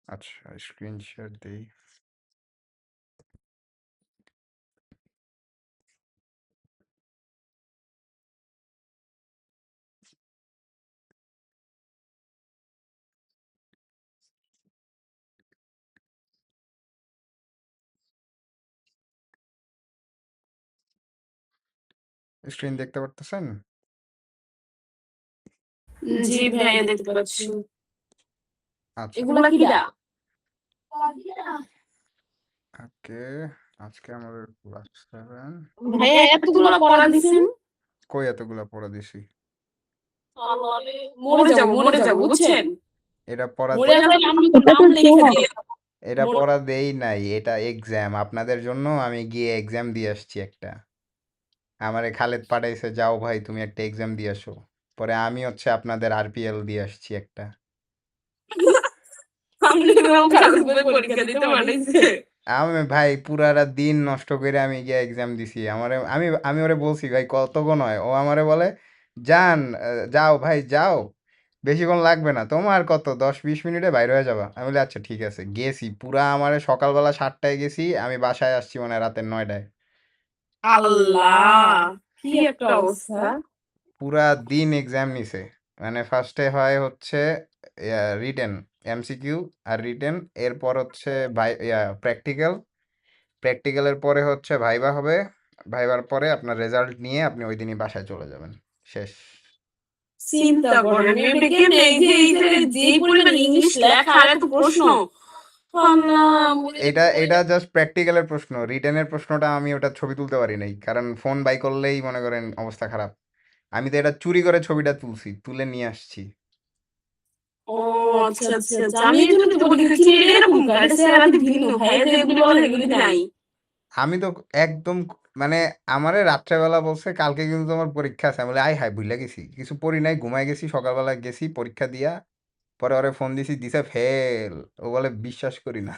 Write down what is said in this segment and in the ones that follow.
আচ্ছা, screen share দেই। Screen দেখতে পারতেছেন? জি ভাইয়া দেখতে পাচ্ছি। আচ্ছা। এগুলা কিডা? ওকে, আজকে আমাদের ক্লাস 7। ভাইয়া এতগুলা পড়া দিছেন? কই এতগুলা পড়া দিছি? মরে যাবো বুঝছেন? এটা পড়া মরে গেলে আমি তো নাম লিখে দিয়ে এটা পড়া দেই নাই, এটা এক্সাম। আপনাদের জন্য আমি গিয়ে এক্সাম দিয়ে আসছি একটা। আমারে খালেদ পাঠাইছে, যাও ভাই তুমি একটা এক্সাম দিয়ে আসো। পরে আমি হচ্ছে আপনাদের আরপিএল দিয়ে আসছি একটা। আমি এরকম খারাপ পরীক্ষা দিতে পাঠাইছে। আমি ভাই পুরাটা দিন নষ্ট করে আমি গিয়ে এক্সাম দিছি। আমারে আমি আমি ওরে বলছি ভাই কতক্ষণ হয়? ও আমারে বলে যান, যাও ভাই যাও, বেশিক্ষণ লাগবে না, তোমার কত 10-20 মিনিটে বাইরে হয়ে যাবা। আমি বলি আচ্ছা ঠিক আছে। গেছি পুরা, আমারে সকালবেলা 7টায় গেছি, আমি বাসায় আসছি মানে রাতের 9টায়। আল্লাহ, কি একটা অবস্থা। পুরা দিন এক্সাম নিছে। মানে ফার্স্টে হয় হচ্ছে রিটেন, এমসিকিউ আর রিটেন, এরপর হচ্ছে প্র্যাকটিক্যাল, প্র্যাকটিক্যালের পরে হচ্ছে ভাইবা হবে, ভাইবার পরে আপনার রেজাল্ট নিয়ে আপনি ওই দিনই বাসায় চলে যাবেন। শেষ। চিন্তা করেন এটা কেমনে, এই যে যে পরিমাণ ইংলিশ লেখা আর এত প্রশ্ন। এটা জাস্ট প্র্যাকটিক্যালের প্রশ্ন। রিটেনের প্রশ্নটা আমি ওটা ছবি তুলতে পারি নাই, কারণ ফোন বাই করলেই মনে করেন অবস্থা খারাপ। আমি তো এটা চুরি করে ছবিটা তুলছি, তুলে নিয়ে আসছি। ও আচ্ছা আচ্ছা আচ্ছা, আমি এই জন্য তো বলি কি রে এরকম কাজ সেরাতে ভিন্ন ভাই যে এগুলো বলে এগুলো নাই। আমি তো একদম মানে আমারে রাত্রেবেলা বলছে কালকে কিন্তু তোমার পরীক্ষা আছে। আমি বলি আয় হায় ভুলে গেছি, কিছু পড়ি নাই, ঘুমায় গেছি, সকালবেলা গেছি পরীক্ষা দিয়া, পরে ওরে ফোন দিছি, দিছে ফেল। ও বলে বিশ্বাস করি না।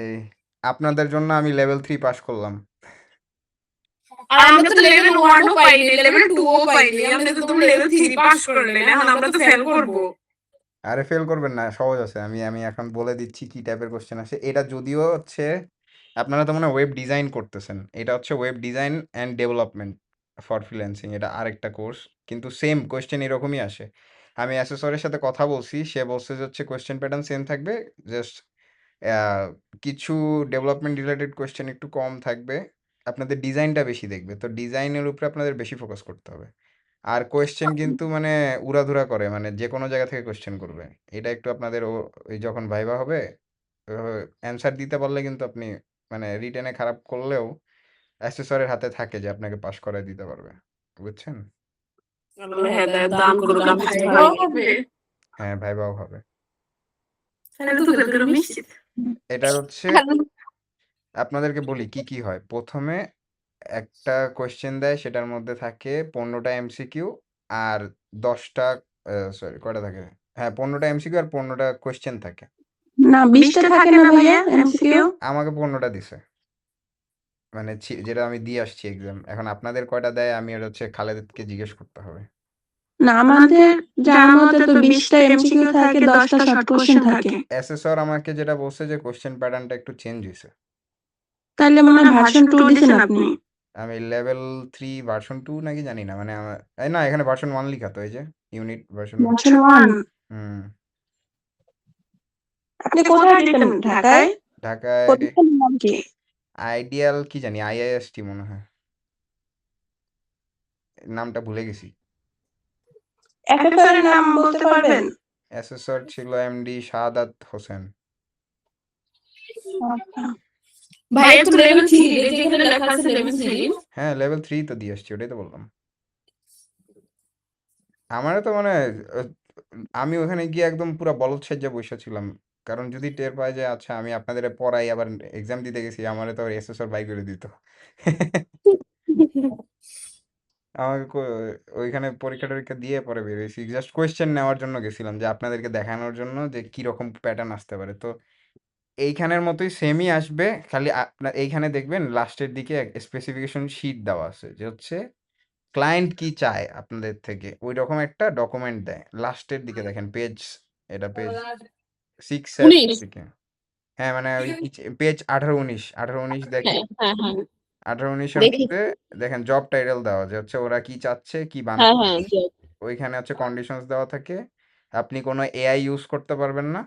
এই আপনাদের জন্য আমি লেভেল 3 পাস করলাম। আর আমরা তো লেভেল 1 ও পাইনি, লেভেল 2 ও পাইনি, আমরা তো তুমি লেভেল 3 পাস করলেন, এখন আমরা তো ফেল করব। আরে ফেল করবেন না, সহজ আছে। আমি আমি এখন বলে দিচ্ছি কি টাইপের কোশ্চেন আসে। এটা যদিও হচ্ছে আপনারা তো মনে হয় ওয়েব ডিজাইন করতেছেন, এটা হচ্ছে web design and development for freelancing, এটা আরেকটা কোর্স, কিন্তু সেম কোশ্চেন এরকমই আসে। আমি অ্যাসেসরের সাথে কথা বলছি, সে বলছে যে হচ্ছে কোশ্চেন প্যাটার্ন সেম থাকবে, জাস্ট কিছু ডেভেলপমেন্ট রিলেটেড কোশ্চেন একটু কম থাকবে, আপনাদের ডিজাইনটা বেশি দেখবে, তো ডিজাইনের উপরে আপনাদের বেশি ফোকাস করতে হবে। আর কোয়েশ্চেন কিন্তু মানে উড়াধুরা করে, মানে যে কোনো জায়গা থেকে কোয়েশ্চেন করবে। এটা একটু আপনাদের ওই যখন ভাইবা হবে অ্যান্সার দিতে পারলে কিন্তু আপনি মানে রিটেনে খারাপ করলেও অ্যাসেসরের হাতে থাকে যে আপনাকে পাস করায় দিতে পারবে। বুঝছেন? আল্লাহ হেদায়েত দান করুক। আমি তো ভালো হবে। হ্যাঁ, ভাইবাও হবে। তাহলে তো ফেল করে নিশ্চিত। এটা হচ্ছে আপনাদেরকে বলি কি কি হয়। প্রথমে একটা কোয়েশ্চেন দেয়, সেটার মধ্যে থাকে 15টা এমসিকিউ আর 10টা, সরি কয়টা থাকে, হ্যাঁ 15টা এমসিকিউ আর 15টা কোয়েশ্চেন থাকে। না 20টা থাকে না ভাইয়া এমসিকিউ? আমাকে 15টা দিছে, মানে যেটা আমি দিয়ে আসছি এক্সাম। এখন আপনাদের কয়টা দেয় আমি এটা হচ্ছে খালেদকে জিজ্ঞেস করতে হবে। না আমাদের জানা মতে তো 20টা এমসিকিউ থাকে, 10টা শর্ট কোশ্চেন থাকে। অ্যাসেসর আমাকে যেটা বলছে যে কোশ্চেন প্যাটার্নটা একটু চেঞ্জ হয়েছে। তাইলে মনে হয় ভার্সন 2 দিছেন আপনি। আমি লেভেল 3 ভার্সন 2 নাকি জানি না, মানে এই না এখানে ভার্সন 1 লেখা তো, এই যে ইউনিট ভার্সন 1। ভার্সন 1? হুম। আপনি কোথায় দিতেন? ঢাকায়? ঢাকায় প্রতিষ্ঠানের নাম কি? আইডিয়াল কি জানি, আইআইএসটি মনে হয়, নামটা ভুলে গেছি। এফএফআর এর নাম বলতে পারবেন? অ্যাসেসর ছিল এমডি শাহাদাত হোসেন। আচ্ছা। ভাইয়া তো লেভেল 3 এই যে এখানে লেখা আছে লেভেল 3। হ্যাঁ লেভেল 3 তো দিয়ে আসছি, ওটাই তো বললাম। আমারও তো মানে আহ, আমি ওখানে গিয়ে একদম পুরো বলদ সেজে বসে ছিলাম, কারণ যদি টের পায় যে আচ্ছা আমি আপনাদের পড়াই আবার এক্সাম দিতে গেছি, আমারে তো এসএসর বাই করে দিত। আমাকে ওইখানে পরীক্ষা টরীক্ষা দিয়ে পরে বেরিয়েছি, জাস্ট কোয়েশ্চেন নেওয়ার জন্য গেছিলাম, যে আপনাদেরকে দেখানোর জন্য যে কিরকম প্যাটার্ন আসতে পারে। তো এইখানের মতোই সেমই আসবে, খালি আপনার এইখানে দেখবেন লাস্টের দিকে স্পেসিফিকেশন শিট দেওয়া আছে যে হচ্ছে ক্লায়েন্ট কি চায় আপনাদের থেকে ওইরকম একটা ডকুমেন্ট দেয়। লাস্টের দিকে দেখেন পেজ, এটা পেজ 6 7 19 দিকে। হ্যাঁ, মানে ওই পেজ 18-19 18-19 দেখেন। হ্যাঁ হ্যাঁ 18-19 এর দেখি মধ্যে দেখেন জব টাইটেল দেওয়া যে হচ্ছে ওরা কি চাচ্ছে, কি হ্যাঁ বানাতে হ্যাঁ চাচ্ছে। ওইখানে হচ্ছে কন্ডিশনস দেওয়া থাকে। আপনি কোনো এআই ইউজ করতে পারবেন না।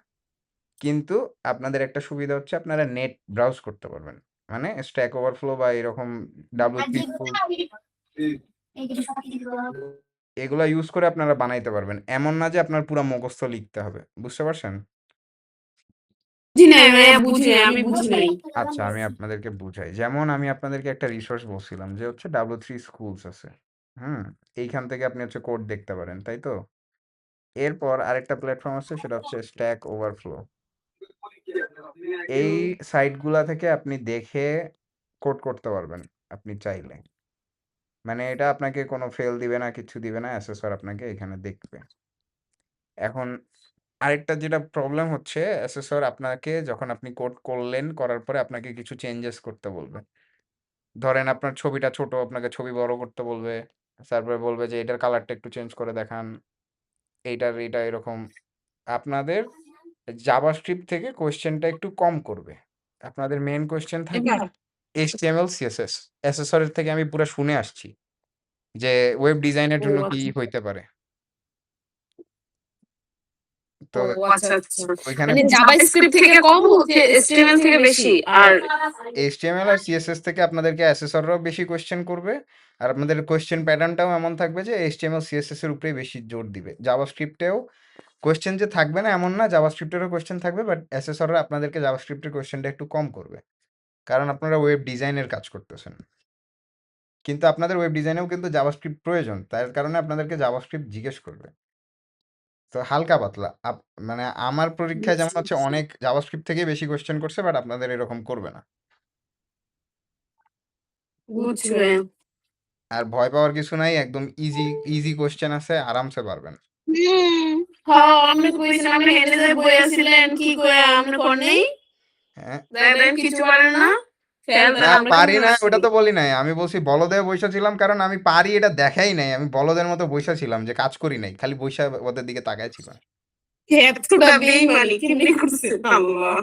কিন্তু আপনাদের একটা সুবিধা হচ্ছে আপনারা নেট ব্রাউজ করতে পারবেন। মানে স্ট্যাক ওভারফ্লো বা এরকম W3 টুল এগুলা ইউজ করে আপনারা বানাইতে পারবেন। এমন না যে আপনার পুরা মুখস্থ লিখতে হবে। বুঝতে পারছেন? বুঝি নাই ভাইয়া, বুঝি নাই, আমি বুঝি নাই। আচ্ছা, আমি আপনাদেরকে বুঝাই। যেমন আমি আপনাদেরকে একটা রিসোর্স বলছিলাম যে হচ্ছে W3 স্কুলস আছে। হুম? এইখান থেকে আপনি হচ্ছে কোড দেখতে পারেন, তাই তো? এরপর আরেকটা প্ল্যাটফর্ম আছে সেটা হচ্ছে স্ট্যাক ওভারফ্লো। এই সাইটগুলা থেকে আপনি দেখে কোড করতে পারবেন আপনি চাইলে। মানে এটা আপনাকে কোনো ফেল দিবে না, কিচ্ছু দিবে না। অ্যাসেসর আপনাকে এখানে দেখবে। এখন আরেকটা যেটা প্রবলেম হচ্ছে অ্যাসেসর আপনাকে যখন আপনি কোড করলেন, করার পরে আপনাকে কিছু চেঞ্জেস করতে বলবে। ধরেন আপনার ছবিটা ছোট, আপনাকে ছবি বড় করতে বলবে। তারপরে বলবে যে এটার কালারটা একটু চেঞ্জ করে দেখান। এইটার এটা এরকম। আপনাদের জাভাস্ক্রিপ্ট থেকে কোয়েশ্চেনটা একটু কম করবে। আপনাদের মেইন কোয়েশ্চেন থাকবে এবার HTML, CSS। অ্যাসেসরের থেকে আমি পুরা শুনে আসছি যে ওয়েব ডিজাইনের ও জন্য কি আচ্ছা হইতে পারে। তো ও আচ্ছা আচ্ছা, ওইখানে মানে জাভাস্ক্রিপ্ট থেকে কম হচ্ছে HTML থেকে বেশি। আর HTML আর CSS থেকে আপনাদেরকে অ্যাসেসররাও বেশি কোয়েশ্চেন করবে। আর আপনাদের কোয়েশ্চেন প্যাটার্নটাও এমন থাকবে যে HTML, CSS এর উপরেই বেশি জোর দিবে। জাভাস্ক্রিপ্টেও কোয়েশ্চেন যে থাকবে না এমন না, জাভাস্ক্রিপ্টেরও কোয়েশ্চেন থাকবে, বাট অ্যাসেসররা আপনাদেরকে জাভাস্ক্রিপ্টের কোয়েশ্চেনটা একটু কম করবে। কারণ আপনারা ওয়েব ডিজাইনের কাজ করতেছেন। কিন্তু আপনাদের ওয়েব ডিজাইনেও কিন্তু জাভাস্ক্রিপ্ট প্রয়োজন। তার কারণে আপনাদেরকে জাভাস্ক্রিপ্ট জিজ্ঞেস করবে। তো হালকা পাতলা। মানে আমার পরীক্ষায় যেমন হচ্ছে অনেক জাভাস্ক্রিপ্ট থেকেই বেশি কোয়েশ্চেন করছে, বাট আপনাদের এরকম করবে না। বুঝবে। আর ভয় পাওয়ার কিছু নাই, একদম ইজি কোয়েশ্চেন আছে, আরামসে পারবেন। হ্যাঁ আপনি কইছেন, আপনি হেনে যে বই আছিলেন কি কইয়া আপনি কোন নেই, হ্যাঁ, দেখেন কিছু পারেন না, ফেল না আমরা পারি কেমন না আসছি। ওটা তো বলি নাই। আমি বলছি বলদে বইসা ছিলাম কারণ আমি পারি এটা দেখাই নাই। আমি বলদের মতো বইসা ছিলাম যে কাজ করি নাই, খালি বইসা ওদের দিকে তাকায় ছিলাম। এতটা বেইমানি কেমনে করছেন আল্লাহ।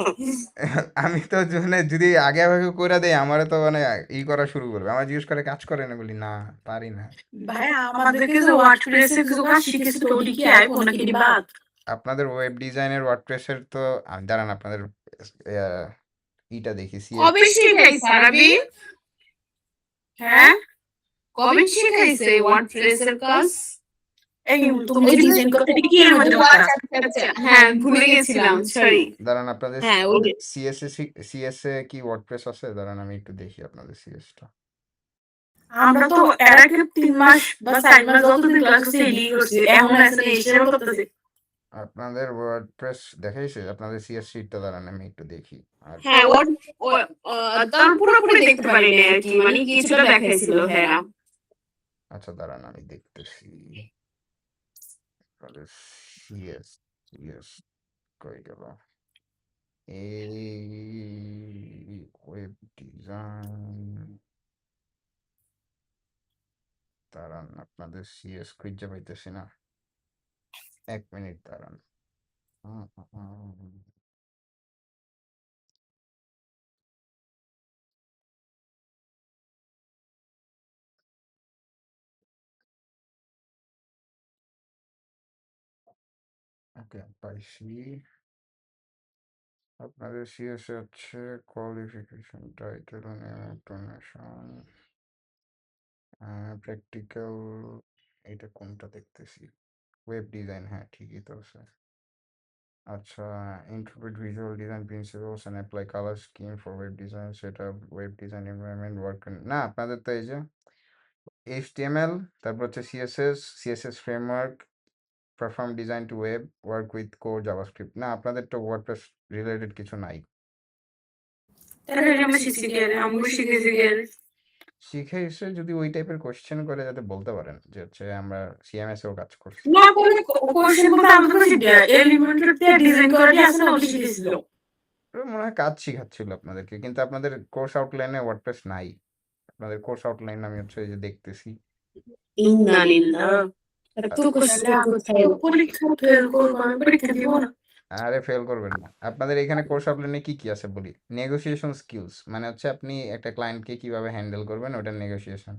আমি তো মানে যদি আগে আগে করে দেয় আমারে তো মানে ই করা শুরু করবে। আমার জিজ্ঞেস করে কাজ করে না, বলি না পারি না। ভাই আমাদেরকে যে ওয়ার্ডপ্রেসে কিছু কাজ শিখেছে তো ওটি কি আইবো নাকি বাদ? আপনাদের ওয়েব ডিজাইনের ওয়ার্ডপ্রেসের তো দাঁড়ান আপনাদের আহ, ইটা দেখি কবে শিখাইছে আরবি? হ্যাঁ কবে শিখাইছে ওয়ার্ডপ্রেসের কাজ? এই তুমি যে ডিজাইন করতে এটা কি এর মধ্যে আচ্ছা হ্যাঁ ভুলে গেছিলাম, সরি। দাঁড়ান আপনাদের হ্যাঁ ওই যে সিএসএ কি ওয়ার্ডপ্রেস আছে? দাঁড়ান আমি একটু দেখি আপনাদের সিএসটা। আমরা তো এর আগে 3 মাস বা 4 মাস যতদিন ক্লাস করছি এডি করছি, এখন আসলে এসে করতেছে। আপনাদের ওয়ার্ডপ্রেস দেখাইছে? আপনাদের সিএস শিটটা দাঁড়ান আমি একটু দেখি। আর হ্যাঁ তার পুরোপুরি দেখতে পারি না আর কি, মানে কিছুটা দেখাইছিল। হ্যাঁ আচ্ছা দাঁড়ান আমি দেখতেছি। আপনাদের সিএস সিএস কই গেল? এই ওয়েব ডিজাইন, দাঁড়ান আপনাদের সিএস খুঁজে পাইতেছি না। 1 মিনিট দাঁড়ান। ওকে পাইছি। আপনাদের সিএসএ হচ্ছে qualification, title, name, information, practical. এটা কোনটা দেখতেছি? ওয়েব ডিজাইন, হ্যাঁ ঠিকই তো আছে। আচ্ছা, interpret visual design principles and apply colour scheme for web design, setup web design environment work. না আপনাদের তো এই যে HTML, তারপর হচ্ছে CSS framework, perform design to web, work with core JavaScript. না আপনাদের তো ওয়ার্ডপ্রেস রিলেটেড কিছু নাই। তাহলে আমরা শিখছি কি আমরা শিখেছি কি? শিখে এসে যদি ওই টাইপের কোশ্চেন করে যাতে বলতে পারেন যে হচ্ছে আমরা CMS এও কাজ করছি। না কোনো কোশ্চেন বলতে আমরা তো এলিমেন্টারি দিয়ে ডিজাইন করে দিয়ে আসলে ওটি শিখেছিল। মনে হয় কাজ শিখাচ্ছিল আপনাদেরকে, কিন্তু আপনাদের কোর্স আউটলাইনে ওয়ার্ডপ্রেস নাই। আপনাদের কোর্স আউটলাইন আমি হচ্ছে এই যে দেখতেছি ইন্নালিল্লাহ। এত কষ্ট কোথায় পরীক্ষা ফেল করবো আমি পরীক্ষা দিব না। আরে ফেল করবেন না। আপনাদের এখানে কোর্স আউটলাইনে কি আছে বলি। নেগোসিয়েশন স্কিলস মানে হচ্ছে আপনি একটা ক্লায়েন্টকে কিভাবে হ্যান্ডেল করবেন ওটার নেগোসিয়েশন।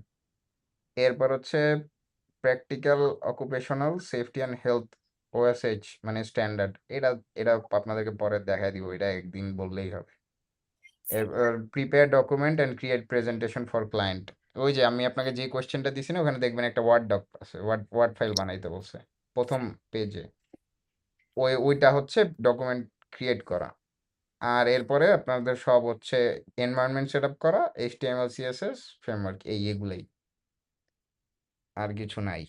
এরপর হচ্ছে practical occupational safety and health OSH মানে স্ট্যান্ডার্ড। এটা এটা আপনাদেরকে পরে দেখায় দিব, এটা একদিন বললেই হবে। এরপর prepare document and create presentation for client. ওই যে আমি আপনাকে যে কোয়েশ্চেনটা দিছি না ওখানে দেখবেন একটা ওয়ার্ড ডক আছে, ওয়ার্ড ফাইল বানাইতে বলছে প্রথম পেজে। ওইটা হচ্ছে ডকুমেন্ট ক্রিয়েট করা। আর এরপরে আপনাদের সব হচ্ছে এনভায়রনমেন্ট সেট আপ করা, HTML CSS ফ্রেমওয়ার্ক, এগুলাই, আর কিছু নাই।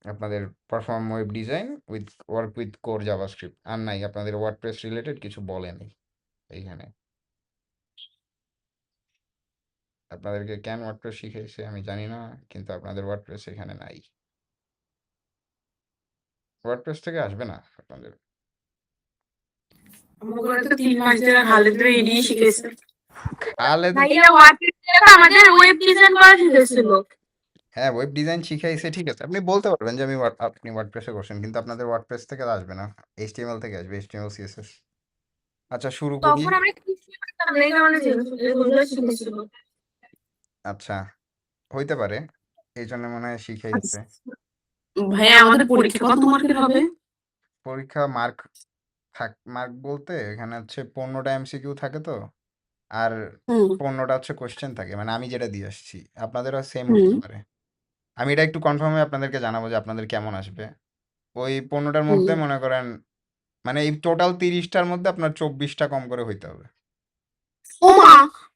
আপনাদের perform web design with work with core JavaScript, আর নাই আপনাদের ওয়ার্ডপ্রেস রিলেটেড কিছু বলেনি এইখানে। আপনাদেরকে কেন ওয়ার্ডপ্রেস শিখাইছে আমি জানি না, কিন্তু আপনাদের ওয়ার্ডপ্রেস এখানে নাই। ওয়ার্ডপ্রেস থেকে আসবে না আপনাদের। আমার ঘরে তো 3 মাস ধরে খালেদ ভাই এডি শিখেছে। খালেদ ভাইয়া ওয়ার্ডপ্রেসে তো আমাদের ওয়েব ডিজাইন করা শিখেছিল। হ্যাঁ ওয়েব ডিজাইন শিখাইছে, ঠিক আছে আপনি বলতে পারবেন যে আপনি ওয়ার্ডপ্রেসে করছেন, কিন্তু আপনাদের ওয়ার্ডপ্রেস থেকে আসবে না, HTML থেকে আসবে, HTML CSS। আচ্ছা শুরু করি। তখন আমরা কিছুই পারতাম না, এই কারণে এগুলো শিখেছিল। আচ্ছা হইতে পারে, এই জন্য মনে হয় শিখাইছে। ভাইয়া আমাদের পরীক্ষা কত মার্কের হবে? পরীক্ষা মার্ক মার্ক বলতে এখানে হচ্ছে 15টা MCQ থাকে তো, আর হুম 15টা হচ্ছে কোশ্চেন থাকে, মানে আমি যেটা দিয়ে আসছি আপনাদেরও সেম হুম হতে পারে। আমি এটা একটু কনফার্ম হয়ে আপনাদেরকে জানাবো যে আপনাদের কেমন আসবে। ওই 15টার হুম। মধ্যে মনে করেন মানে এই টোটাল 30টার মধ্যে আপনার 24টা কম করে হইতে হবে। ও মা,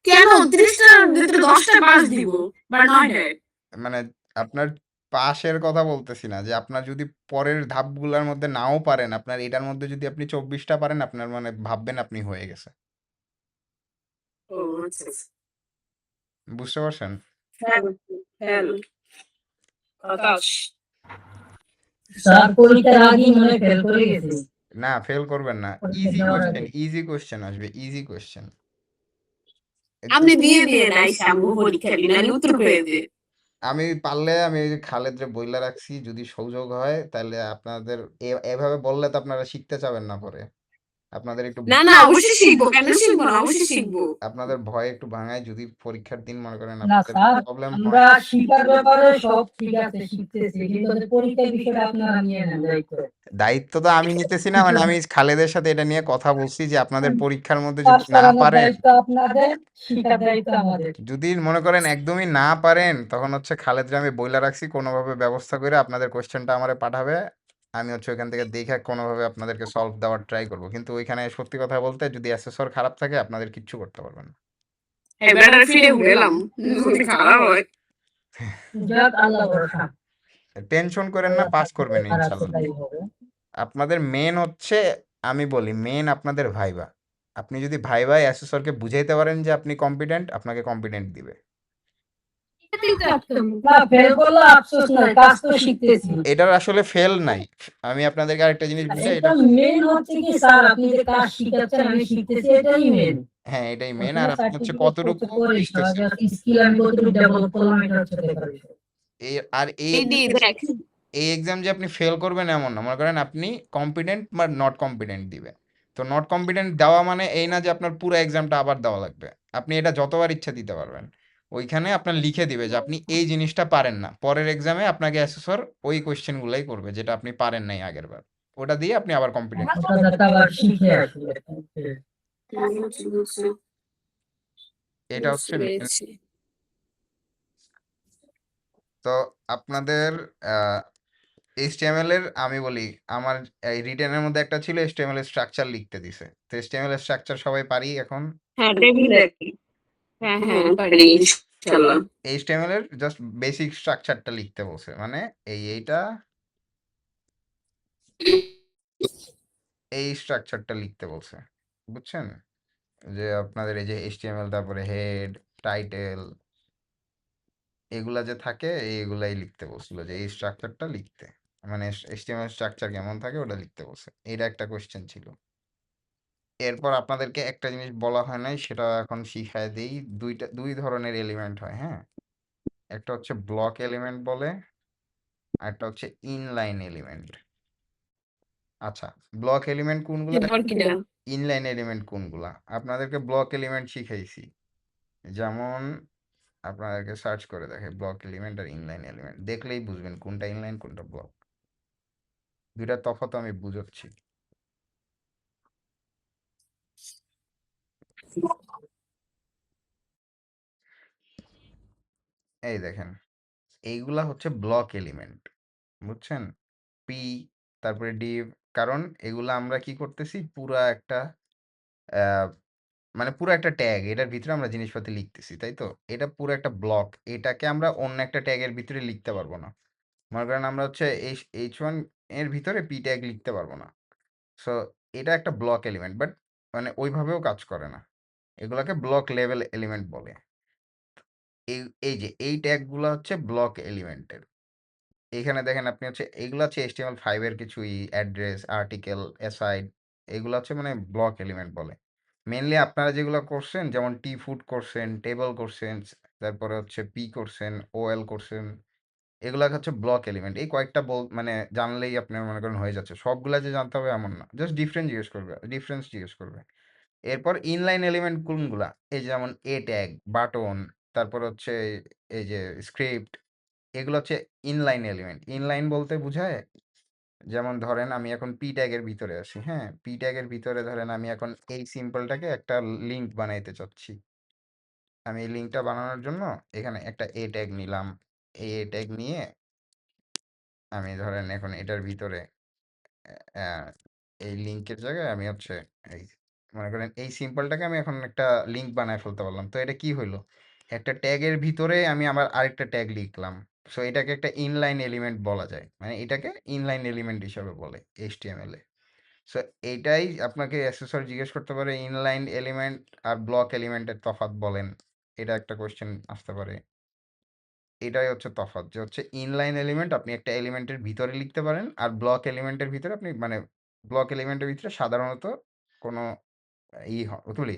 কেন 30টার ভিতরে 10টা পাস দিব বা 9টায়? মানে আপনার পাশের কথা বলতেছি না, যে আপনার যদি পরের ধাপগুলোর মধ্যে নাও পারেন, আপনার এটার মধ্যে যদি আপনি 24টা পারেন, আপনার মানে ভাববেন আপনি হয়ে গেছে। ও আচ্ছা আচ্ছা। বুঝতে পারছেন? হ্যালো আকাশ। স্যার পরীক্ষার আগেই মনে হয় ফেল করে গেছে। না ফেল করবেন না, পরীক্ষা দেওয়ার আগে। ইজি কোশ্চেন আসবে, ইজি কোশ্চেন। আপনি দিয়ে দিয়ে নাই শ্যাম্পু পরীক্ষা দিন আমি উত্তর পেয়ে দে। আমি পারলে আমি ওই যে খালেদরে বইলা রাখছি, যদি সুযোগ হয় তাহলে আপনাদের এভাবে বললে তো আপনারা শিখতে চাবেন না পরে। আপনাদের একটু না না অবশ্যই শিখবো, কেন শিখবো না, অবশ্যই শিখবো। আপনাদের ভয় একটু ভাঙায়, যদি পরীক্ষার দিন মনে করেন না আপনাদের স্যার, প্রবলেম আমরা হয়। শিক্ষার ব্যাপারে সব ঠিক আছে, শিখতেছি, কিন্তু ওদের পরীক্ষার বিষয়টা আপনারা নিয়ে নেন দায়িত্ব। দায়িত্ব তো আমি নিতেছি না, মানে আমি খালেদের সাথে এটা নিয়ে কথা বলছি যে আপনাদের পরীক্ষার মধ্যে পাস যদি না করানোর পারেন, দায়িত্ব আপনাদের, শিক্ষার দায়িত্ব আমাদের। যদি মনে করেন একদমই না পারেন, তখন হচ্ছে খালেদরে আমি বইলা রাখছি কোনোভাবে ব্যবস্থা করে আপনাদের কোশ্চেনটা আমারে পাঠাবে, আমি হচ্ছে ওইখান থেকে দেখে কোনোভাবে আপনাদেরকে সলভ দেওয়ার ট্রাই করব। কিন্তু ওইখানে সত্যি কথা বলতে যদি অ্যাসেসর খারাপ থাকে আপনাদের কিচ্ছু করতে পারবেন না। এবার ফিরে ঘুরেলাম যদি খারাপ হয়। যাক আল্লাহ ভরসা। টেনশন করেন না, আল্লাহ পাস থাকলে করবেন আর আছে ইনশাল্লাহ। তাই হবে। আপনাদের মেন হচ্ছে, আমি বলি মেন আপনাদের ভাইবা। আপনি যদি ভাইবাই অ্যাসেসরকে বুঝাইতে পারেন যে আপনি কম্পিটেন্ট, আপনাকে কম্পিটেন্ট দিবে। না ফেল করলে আফসোস নাই, কাজ তো শিখতেছি। এটার আসলে ফেল নাই। আমি আপনাদেরকে আরেকটা জিনিস বুঝাই, এটা মেন হচ্ছে কি স্যার, আপনি যে কাজ শিখাচ্ছেন আমি শিখতেছি, এটাই মেন। হ্যাঁ এটাই মেন। ওখানে আর আপনি হচ্ছে সার্টিফিকেট কতটুকু পরে শিখতেছেন। স্কিল আমি কতটুকু ডেভেলপ করলাম এটা হচ্ছে দেখার বিষয়। আর এই দি দেখ এই এক্সাম যে আপনি ফেল করবেন এমন না, মনে করেন আপনি কম্পিটেন্ট বা নট কম্পিটেন্ট দিবে। তো নট কম্পিটেন্ট দেওয়া মানে এই না যে আপনার পুরো এক্সামটা আবার দেওয়া লাগবে, আপনি এটা যতবার ইচ্ছা দিতে পারবেন। ওইখানে আপনার লিখে দিবে যে আপনি এই জিনিসটা পারেন না, পরের এক্সামে আপনাকে অ্যাসেসর ওই কোয়েশ্চেনগুলাই করবে যেটা আপনি পারেন নাই আগের বার, ওটা দিয়ে আপনি আবার কম্পিটেন্ট। ওটা যাতে আবার শিখে আসি। এটা হচ্ছে main। তো আপনাদের HTML এর আমি বলি, আমার এই রিটেনের মধ্যে একটা ছিল HTML এর স্ট্রাকচার লিখতে দিছে। তো HTML এর স্ট্রাকচার সবাই পারি এখন। হ্যাঁ ডেফিনেটলি হ্যাঁ হ্যাঁ পারি ইনশাআল্লাহ। HTML এর জাস্ট বেসিক স্ট্রাকচারটা লিখতে বলছে, মানে এইটা এই স্ট্রাকচারটা লিখতে বলছে, বুঝছেন? যে আপনাদের এই যে HTML, তারপরে হেড, টাইটেল, এগুলা যে থাকে এইগুলাই লিখতে বলছিল, যে এই স্ট্রাকচারটা লিখতে, মানে HTML স্ট্রাকচার কেমন থাকে ওটা লিখতে বলছে। এটা একটা কোশ্চেন ছিল। এরপর আপনাদেরকে একটা জিনিস বলা হয় নাই, সেটা এখন শিখায় দেই। দুই ধরনের এলিমেন্ট হয়, হ্যাঁ? একটা হচ্ছে ব্লক এলিমেন্ট বলে, আর একটা হচ্ছে ইনলাইন এলিমেন্ট। আচ্ছা, ব্লক এলিমেন্ট কোনগুলা, আবার কিটা ইনলাইন এলিমেন্ট কোনগুলা? আপনাদেরকে ব্লক এলিমেন্ট শিখাইছি, যেমন আপনাদেরকে সার্চ করে দেখে ব্লক এলিমেন্ট আর ইনলাইন এলিমেন্ট, দেখলেই বুঝবেন কোনটা ইনলাইন কোনটা ব্লক। দুইটার তফাৎ আমি বুঝাচ্ছি। এই দেখেন, এইগুলা হচ্ছে ব্লক এলিমেন্ট, বুঝছেন? পি, তারপরে ডিভ, কারণ এগুলা আমরা কি করতেছি, পুরা একটা মানে পুরো একটা ট্যাগ, এটার ভিতরে আমরা জিনিসপাতি লিখতেছি, তাই তো? এটা পুরো একটা ব্লক, এটাকে আমরা অন্য একটা ট্যাগের ভিতরে লিখতে পারবো না। মনে করেন আমরা হচ্ছে H1 এর ভিতরে পি ট্যাগ লিখতে পারবো না। সো এটা একটা ব্লক এলিমেন্ট, বাট মানে ওইভাবেও কাজ করে না। এগুলাকে ব্লক লেভেল এলিমেন্ট বলে। এই এই যে এই ট্যাগগুলো হচ্ছে ব্লক এলিমেন্টের। এইখানে দেখেন আপনি হচ্ছে এইগুলো হচ্ছে HTML5 এর কিছু অ্যাড্রেস, আর্টিকেল, অ্যাসাইড, এগুলো হচ্ছে মানে ব্লক এলিমেন্ট বলে। মেইনলি আপনারা যেগুলো করছেন, যেমন টি ফুড করছেন, টেবল করছেন, তারপরে হচ্ছে পি করছেন, ওএল করছেন, এগুলা হচ্ছে ব্লক এলিমেন্ট। এই কয়েকটা মানে জানলেই আপনার মনে করেন হয়ে যাচ্ছে। সবগুলা যে জানতে হবে এমন না। জাস্ট ডিফারেন্স জিজ্ঞেস করবে। এরপর ইনলাইন এলিমেন্ট কোনগুলা? এই যেমন এ ট্যাগ, বাটন, তারপর হচ্ছে এই যে স্ক্রিপ্ট, এগুলো হচ্ছে ইনলাইন এলিমেন্ট। ইনলাইন বলতে বোঝায়, যেমন ধরেন আমি এখন পি ট্যাগের ভিতরে আছি, হ্যাঁ? পি ট্যাগের ভিতরে ধরেন আমি এখন এই সিম্পলটাকে একটা লিঙ্ক বানাইতে চাচ্ছি। আমি এই লিঙ্কটা বানানোর জন্য এখানে একটা এ ট্যাগ নিলাম। এই এ ট্যাগ নিয়ে আমি ধরেন এখন এটার ভিতরে এই লিঙ্কের জায়গায় আমি হচ্ছে এই মনে করেন এই সিম্পলটাকে আমি এখন একটা লিঙ্ক বানায় ফেলতে পারলাম। তো এটা কি হইলো? একটা ট্যাগের ভিতরে আমি আবার আরেকটা ট্যাগ লিখলাম। সো এটাকে একটা ইনলাইন এলিমেন্ট বলা যায়। মানে এটাকে ইনলাইন এলিমেন্ট হিসাবে বলে HTML এ। সো এইটাই আপনাকে অ্যাসেসর জিজ্ঞেস করতে পারে, ইনলাইন এলিমেন্ট আর ব্লক এলিমেন্টের তফাৎ বলেন। এটা একটা কোয়েশ্চেন আসতে পারে। এটাই হচ্ছে তফাৎ, যে হচ্ছে ইনলাইন এলিমেন্ট আপনি একটা এলিমেন্টের ভিতরে লিখতে পারেন, আর ব্লক এলিমেন্টের ভিতরে আপনি মানে ব্লক এলিমেন্টের ভিতরে সাধারণত কোনো কি বলি,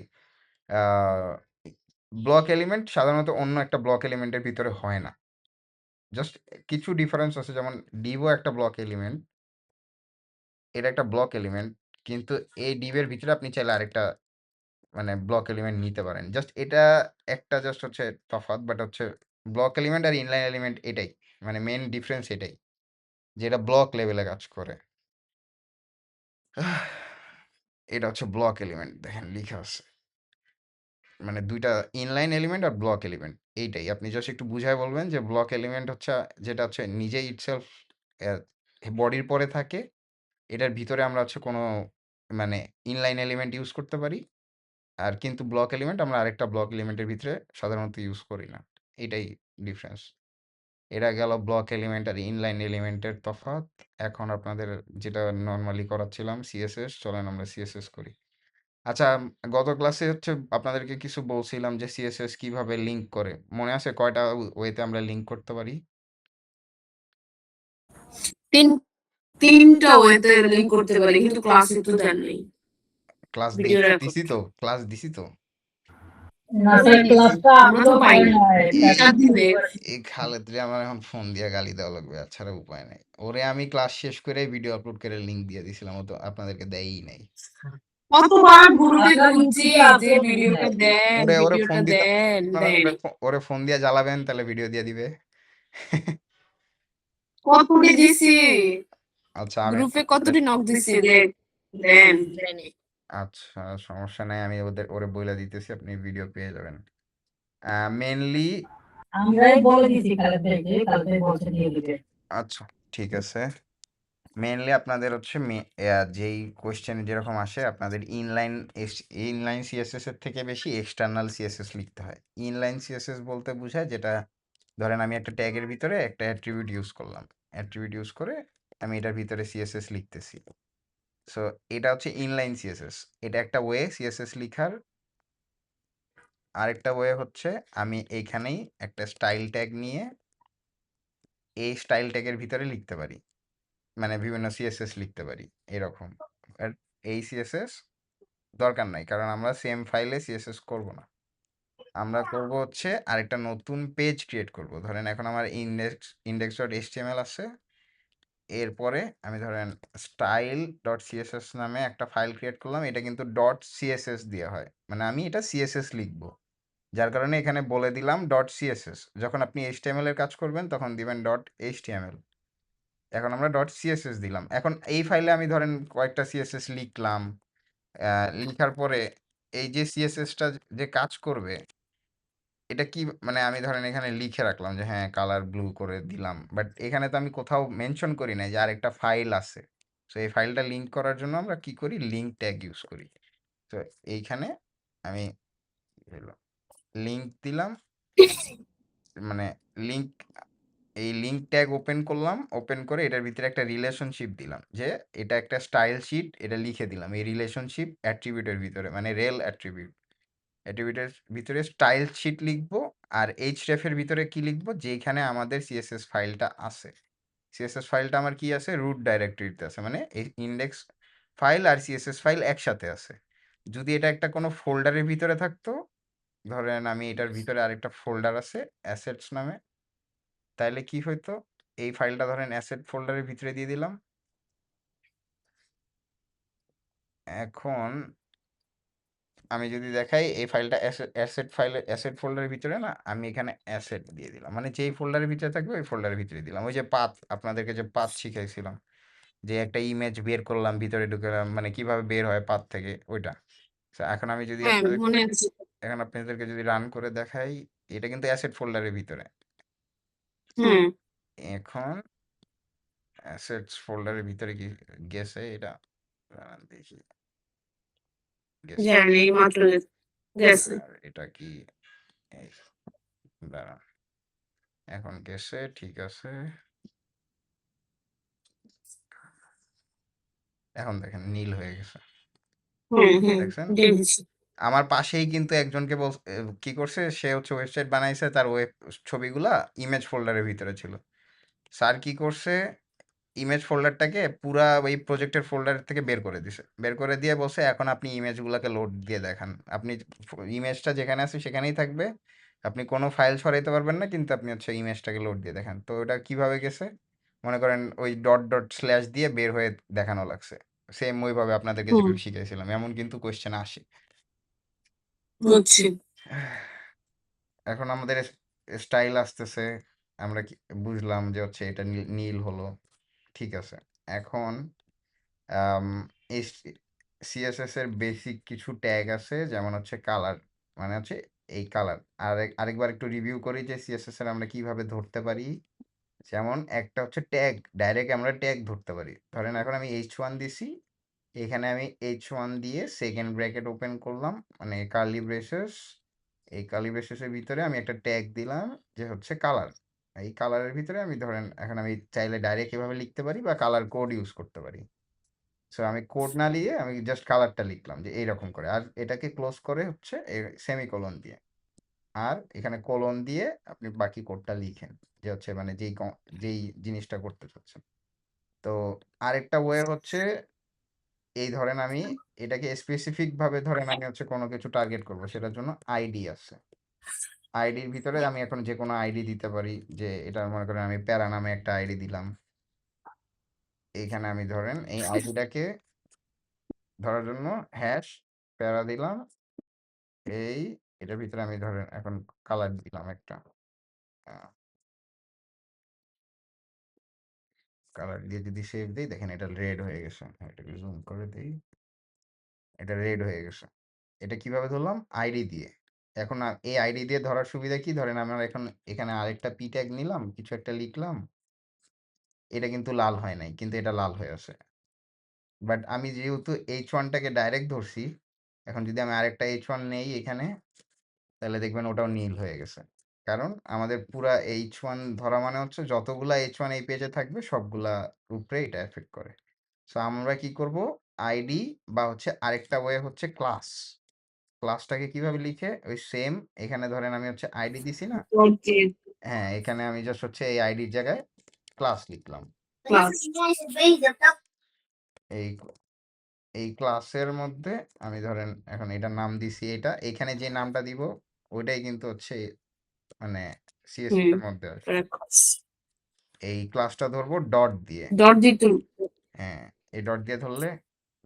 ব্লক এলিমেন্ট সাধারণত অন্য একটা ব্লক এলিমেন্টের ভিতরে হয় না। জাস্ট কিছু ডিফারেন্স আছে, যেমন ডিভও একটা ব্লক এলিমেন্ট, এটা একটা ব্লক এলিমেন্ট, কিন্তু এই ডিভের ভিতরে আপনি চাইলে আরেকটা মানে ব্লক এলিমেন্ট নিতে পারেন। জাস্ট এটা একটা জাস্ট হচ্ছে তফাৎ, বাট হচ্ছে ব্লক এলিমেন্ট আর ইনলাইন এলিমেন্ট এটাই, মানে মেইন ডিফারেন্স এটাই, যেটা ব্লক লেভেলে কাজ করে। এটা হচ্ছে ব্লক এলিমেন্ট, দেখেন লিখা আছে। মানে দুইটা ইনলাইন এলিমেন্ট আর ব্লক এলিমেন্ট, এইটাই আপনি জাস্ট একটু বুঝায় বলবেন যে ব্লক এলিমেন্ট হচ্ছে যেটা হচ্ছে নিজেই ইটসেলফ বডির পরে থাকে, এটার ভিতরে আমরা হচ্ছে কোনো মানে ইনলাইন এলিমেন্ট ইউজ করতে পারি, আর কিন্তু ব্লক এলিমেন্ট আমরা আরেকটা ব্লক এলিমেন্টের ভিতরে সাধারণত ইউজ করি না। এটাই ডিফারেন্স। এটা গেল ব্লক এলিমেন্ট আর ইনলাইন এলিমেন্টের তফাৎ। এখন আপনাদের যেটা নর্মালি করাচ্ছিলাম সিএসএস, চলেন আমরা সিএসএস করি। আচ্ছা, গত ক্লাসে হচ্ছে আপনাদেরকে কিছু বলছিলাম যে সিএসএস কিভাবে লিঙ্ক করে, মনে আছে কয়টা ওয়েতে আমরা লিঙ্ক করতে পারি? তিনটা ওয়েতে লিংক করতে পারি, কিন্তু ক্লাসে তো দেন নাই। ক্লাস ভিডিও রেকর্ড দিছি তো, ক্লাস দিছি তো। না স্যার, ক্লাসটা আমরা তো আপলোড পাই হয় না। নাই। সাত দিনে এই খালেদরে আমার এখন ফোন দিয়ে গালি দেওয়া লাগবে, ছাড়া উপায় নাই। ওরে আমি ক্লাস শেষ করে ভিডিও আপলোড করে লিঙ্ক দিয়ে দিছিলাম, ও তো আপনাদেরকে দেয়ই নাই। কতবার গ্রুপে আপনার খুঁজছি ভিডিও যে আপলোড ভিডিওটা নাই। দেন, ওরে ফোন ভিডিওটা দিতে, দেন, আপনারা দেয়নি। ওরে ফোন দিয়ে জ্বালাবেন, তাহলে ভিডিও দিয়ে দিবে। কতটি দিছি, আচ্ছা আমি গ্রুপে কতটি নক দিছি, দেন, দেয়নি। আচ্ছা সমস্যা নাই, আমি ওরে বইলা দিতেছি, আপনি ভিডিও পেয়ে যাবেন। মেনলি আমরাই বলে দিছি খালেদ ভাইকে, খালেদ ভাই বলছে দিয়ে দিবে। আচ্ছা ঠিক আছে, মেনলি আপনাদের হচ্ছে যেই কোয়েশ্চেন যেরকম আসে, আপনাদের ইনলাইন সিএসএস এর থেকে বেশি এক্সটার্নাল সিএসএস লিখতে হয়। ইনলাইন সিএসএস বলতে বোঝায় যেটা, ধরেন আমি একটা ট্যাগের ভিতরে একটা অ্যাট্রিবিউট ইউজ করলাম, অ্যাট্রিবিউট ইউজ করে আমি এটার ভিতরে সিএসএস লিখতেছি। সো এটা হচ্ছে ইনলাইন সিএসএস, এটা একটা ওয়ে সিএসএস লিখার। আরেকটা ওয়ে হচ্ছে আমি এইখানেই একটা স্টাইল ট্যাগ নিয়ে এই স্টাইল ট্যাগের ভিতরে লিখতে পারি, মানে বিভিন্ন সিএসএস লিখতে পারি এরকম। আর এই সিএসএস দরকার নাই, কারণ আমরা সেম ফাইলে সিএসএস করব না। আমরা করব হচ্ছে আরেকটা নতুন পেজ ক্রিয়েট করব। ধরেন এখন আমার index.html আছে। এরপরে আমি ধরেন style.css নামে একটা ফাইল ক্রিয়েট করলাম। এটা কিন্তু .css দিয়ে হয়। মানে আমি এটা CSS লিখব। যার কারণে এখানে বলে দিলাম .css। যখন আপনি HTML এর কাজ করবেন তখন দিবেন .html। এখন আমরা .css দিলাম। এখন এই ফাইলে আমি ধরেন কয়েকটা CSS লিখলাম। লিখার পরে এই যে CSSটা যে কাজ করবে এটা কি মানে আমি ধরেন এখানে লিখে রাখলাম যে হ্যাঁ কালার ব্লু করে দিলাম। বাট এখানে তো আমি কোথাও মেনশন করি নাই যে আরেকটা ফাইল আছে। সো এই ফাইলটা লিঙ্ক করার জন্য আমরা কি করি? লিঙ্ক ট্যাগ ইউজ করি। তো এইখানে আমি লিঙ্ক দিলাম, মানে লিঙ্ক এই লিঙ্ক ট্যাগ ওপেন করলাম, ওপেন করে এটার ভিতরে একটা রিলেশনশিপ দিলাম যে এটা একটা স্টাইল শিট, এটা লিখে দিলাম এই রিলেশনশিপ অ্যাট্রিবিউটের ভিতরে, মানে রেল অ্যাট্রিবিউট অ্যাট্রিবিউটের ভিতরে স্টাইল শিট লিখবো। আর href এর ভিতরে কি লিখবো? যেখানে আমাদের CSS ফাইলটা আছে। CSS ফাইলটা আমার কি আছে? রুট ডাইরেক্টরিতে আছে, মানে এই ইন্ডেক্স ফাইল আর CSS ফাইল একসাথে আছে। যদি এটা একটা কোনো ফোল্ডারের ভিতরে থাকতো, ধরেন আমি এটার ভিতরে আরেকটা ফোল্ডার আছে অ্যাসেটস নামে, তাইলে কি হইতো? এই ফাইলটা ধরেন অ্যাসেট ফোল্ডারের ভিতরে দিয়ে দিলাম। এখন আমি যদি দেখাই এই ফাইলটা অ্যাসেট ফোল্ডারের ভিতরে না, আমি এখানে অ্যাসেট দিয়ে দিলাম, মানে যেই ফোল্ডারের ভিতরে থাকবে ওই ফোল্ডারের ভিতরে দিলাম। ওই যে পাথ, আপনাদেরকে যে পাথ শিখাইছিলাম, যে একটা ইমেজ বের করলাম ভিতরে ঢুকেলাম, মানে কিভাবে বের হয় পাথ থেকে, ওইটা। So, এখন আমি যদি হ্যাঁ মনে আছে। এখন আপনাদেরকে যদি রান করে দেখাই, এটা কিন্তু অ্যাসেট ফোল্ডারের ভিতরে। হুম এখন অ্যাসেটস ফোল্ডারের ভিতরে কি গেছে এটা? দেখি গেছে। জানি মাত্র গেছে। আর এটা কি এই, দাঁড়ান, এখন গেছে, ঠিক আছে। এখন দেখেন নীল হয়ে গেছে, দেখছেন? দেখেছি। আমার পাশেই কিন্তু একজনকে কি করছে, সে হচ্ছে ওয়েবসাইট বানাইছে, তার ওয়েব ছবিগুলা ইমেজ ফোল্ডারের ভিতরে ছিল। স্যার কি করছে, ইমেজ ফোল্ডারটাকে পুরা ওই প্রজেক্টের ফোল্ডার থেকে বের করে দিছে, বের করে দিয়ে বলছে এখন আপনি ইমেজগুলোকে লোড দিয়ে দেখান। আপনি ইমেজটা যেখানে আছে সেখানেই থাকবে, আপনি কোনো ফাইল সরাইতে পারবেন না, কিন্তু আপনি হচ্ছে ইমেজটাকে লোড দিয়ে দেখান। তো ওটা কিভাবে গেছে, মনে করেন ওই ডট ডট স্ল্যাশ দিয়ে বের হয়ে দেখানো লাগছে। সেম ওইভাবে আপনাদেরকে যেভাবে শিখাইছিলাম, এমন কিন্তু কোয়েশ্চেন আসে। বুঝছি। এখন আমাদের স্টাইল আসতেছে, আমরা বুঝলাম যে হচ্ছে এটা নীল হলো, ঠিক আছে। এখন এই CSS এর বেসিক কিছু ট্যাগ আছে, যেমন হচ্ছে কালার, মানে হচ্ছে এই কালার। আরেকবার একটু রিভিউ করি যে CSS এর আমরা কিভাবে ধরতে পারি। যেমন একটা হচ্ছে ট্যাগ, ডাইরেক্ট আমরা ট্যাগ ধরতে পারি। ধরেন এখন আমি H1 দিছি, এখানে আমি H1 দিয়ে সেকেন্ড ব্র্যাকেট ওপেন করলাম, মানে কার্লি ব্রেসেস। এই কার্লি ব্রেসেসের ভিতরে আমি একটা ট্যাগ দিলাম যে হচ্ছে কালার। এই কালারের ভিতরে আমি ধরেন এখন আমি চাইলে ডাইরেক্ট এভাবে লিখতে পারি বা কালার কোড ইউজ করতে পারি। সো আমি কোড না লিখে আমি জাস্ট কালারটা লিখলাম যে এইরকম করে, আর এটাকে ক্লোজ করে হচ্ছে সেমিকোলন দিয়ে, আর এখানে কোলন দিয়ে আপনি বাকি কোডটা লিখেন, যে হচ্ছে মানে যেই জিনিসটা করতে চাচ্ছেন। তো আরেকটা ওয়ে হচ্ছে, এই ধরেন আমি এটাকে স্পেসিফিক ভাবে ধরেন আমি হচ্ছে কোনো কিছু টার্গেট করব, সেটার জন্য আইডি আছে। আইডির ভিতরে আমি এখন যে কোনো আইডি দিতে পারি, যে এটা মনে করেন আমি প্যারা নামে একটা আইডি দিলাম। এইখানে আমি ধরেন এই আইডিটাকে ধরার জন্য হ্যাশ প্যারা দিলাম। এটার ভিতরে আমি ধরেন এখন কালার দিলাম একটা, কালার দিয়ে যদি সেভ দিই, দেখেন এটা রেড হয়ে গেছে। এটাকে জুম করে দিই, এটা রেড হয়ে গেছে। এটা কিভাবে ধরলাম? আইডি দিয়ে। এখন এই আইডি দিয়ে ধরার সুবিধা কি, ধরেন আমরা এখন এখানে আরেকটা পি ট্যাগ নিলাম, কিছু একটা লিখলাম, এটা কিন্তু লাল হয় নাই, কিন্তু এটা লাল হয়ে আছে। বাট আমি যেহেতু H1টাকে ডাইরেক্ট ধরছি, এখন যদি আমি আরেকটা H1 নেই এখানে, তাহলে দেখবেন ওটাও নীল হয়ে গেছে। কারণ আমাদের পুরা H1 ধরা মানে হচ্ছে যতগুলা H1 এই পেজে থাকবে সবগুলা উপরে এটা এফেক্ট করে। সো আমরা কি করব, আইডি বা হচ্ছে আরেকটা ওয়ে হচ্ছে ক্লাস। ক্লাসটাকে কিভাবে লিখে, ওই সেম এখানে ধরেন আমি হচ্ছে আইডি দিছি না, ওকে হ্যাঁ এখানে আমি জাস্ট হচ্ছে এই আইডির জায়গায় ক্লাস লিখলাম। ক্লাস। এই এই ক্লাসের মধ্যে আমি ধরেন এখন এটার নাম দিছি, এটা এখানে যে নামটা দিব ওইটাই কিন্তু হচ্ছে মানে CSS হুম এর মধ্যে আসবে। প্যারাগ্রাফস এই ক্লাসটা ধরবো ডট দিয়ে। ডট দিয়ে তুল হ্যাঁ, এই ডট দিয়ে ধরলে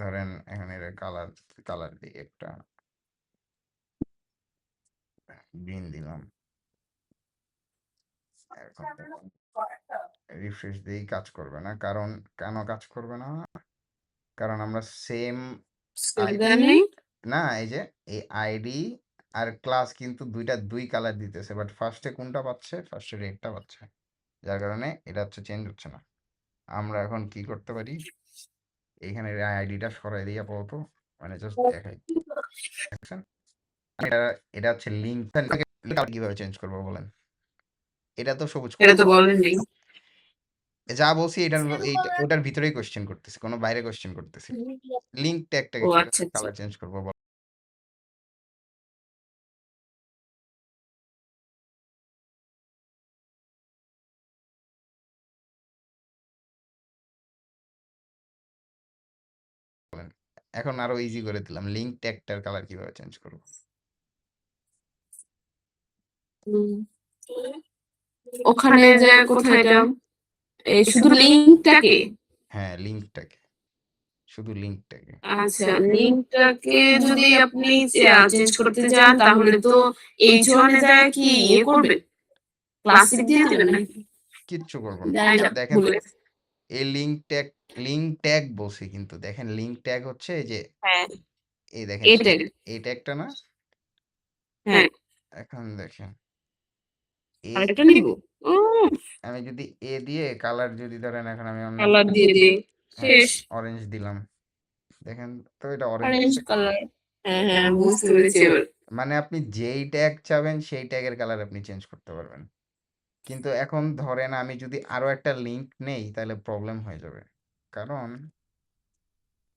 ধরেন এখানে এর কালার দিই একটা গ্রিন দিলাম। এখন রিফ্রেশ দিয়েই কাজ করবে না, কারণ কেন কাজ করবে না? কারণ আমরা সেম নেই না, এই যে এই আইডি আর ক্লাস কিন্তু দুই কালার দিতেছে, বাট ফার্স্টে কোনটা পাচ্ছে? ফার্স্টে রেডটা পাচ্ছে, যার কারণে এটা হচ্ছে চেঞ্জ হচ্ছে না। আমরা এখন কি করতে পারি? এইখানে আইডিটা সরাই দিয়ে আপাতত মানে জাস্ট দেখাই, দেখছেন? এটা এটা হচ্ছে লিঙ্কটা কিভাবে চেঞ্জ করবো বলেন? এটা তো সবুজ এটা তো বলেননি যা বলছি এটার ওটার ভিতরেই কোশ্চেন করতেছি, কোনো বাইরে কোশ্চেন করতেছি। লিঙ্ক ট্যাগটাকে ও কিভাবে আচ্ছা আচ্ছা কালার চেঞ্জ করবো বলেন? এখন আরো ইজি করে দিলাম, লিঙ্ক ট্যাগটার কালার কিভাবে চেঞ্জ করবো? হুম। ওখানে যে কোথায় এটা এই শুধু লিংকটাকে হ্যাঁ, লিঙ্কটাকে, শুধু লিঙ্কটাকে। আচ্ছা লিংকটাকে যদি আপনি চেঞ্জ করতে চান তাহলে তো H1 এ যায় কি ইয়ে করবে ক্লাসিক দিয়ে দিবেন নাকি কিচ্ছু করবো না। জানি না দেখেন ভুলে গেছি। এই লিঙ্ক ট্যাগ বলছি, কিন্তু দেখেন লিঙ্ক ট্যাগ হচ্ছে এই যে হ্যাঁ এই দেখেন এটা এই ট্যাগটা না। হ্যাঁ এখন দেখেন এ আরেকটা নিব আমি যদি এ দিয়ে কালার যদি ধরেন, এখন আমি কালার দিয়ে দিই শেষ অরেঞ্জ দিলাম, দেখেন তো এটা অরেঞ্জ অরেঞ্জ কালার হ্যাঁ হ্যাঁ বুঝতে পেরেছি এবার মানে আপনি যেই ট্যাগ চাবেন সেই ট্যাগের কালার আপনি চেঞ্জ করতে পারবেন। কিন্তু এখন ধরেন আমি যদি আরো একটা লিঙ্ক নেই তাহলে প্রবলেম হয়ে যাবে, কারণ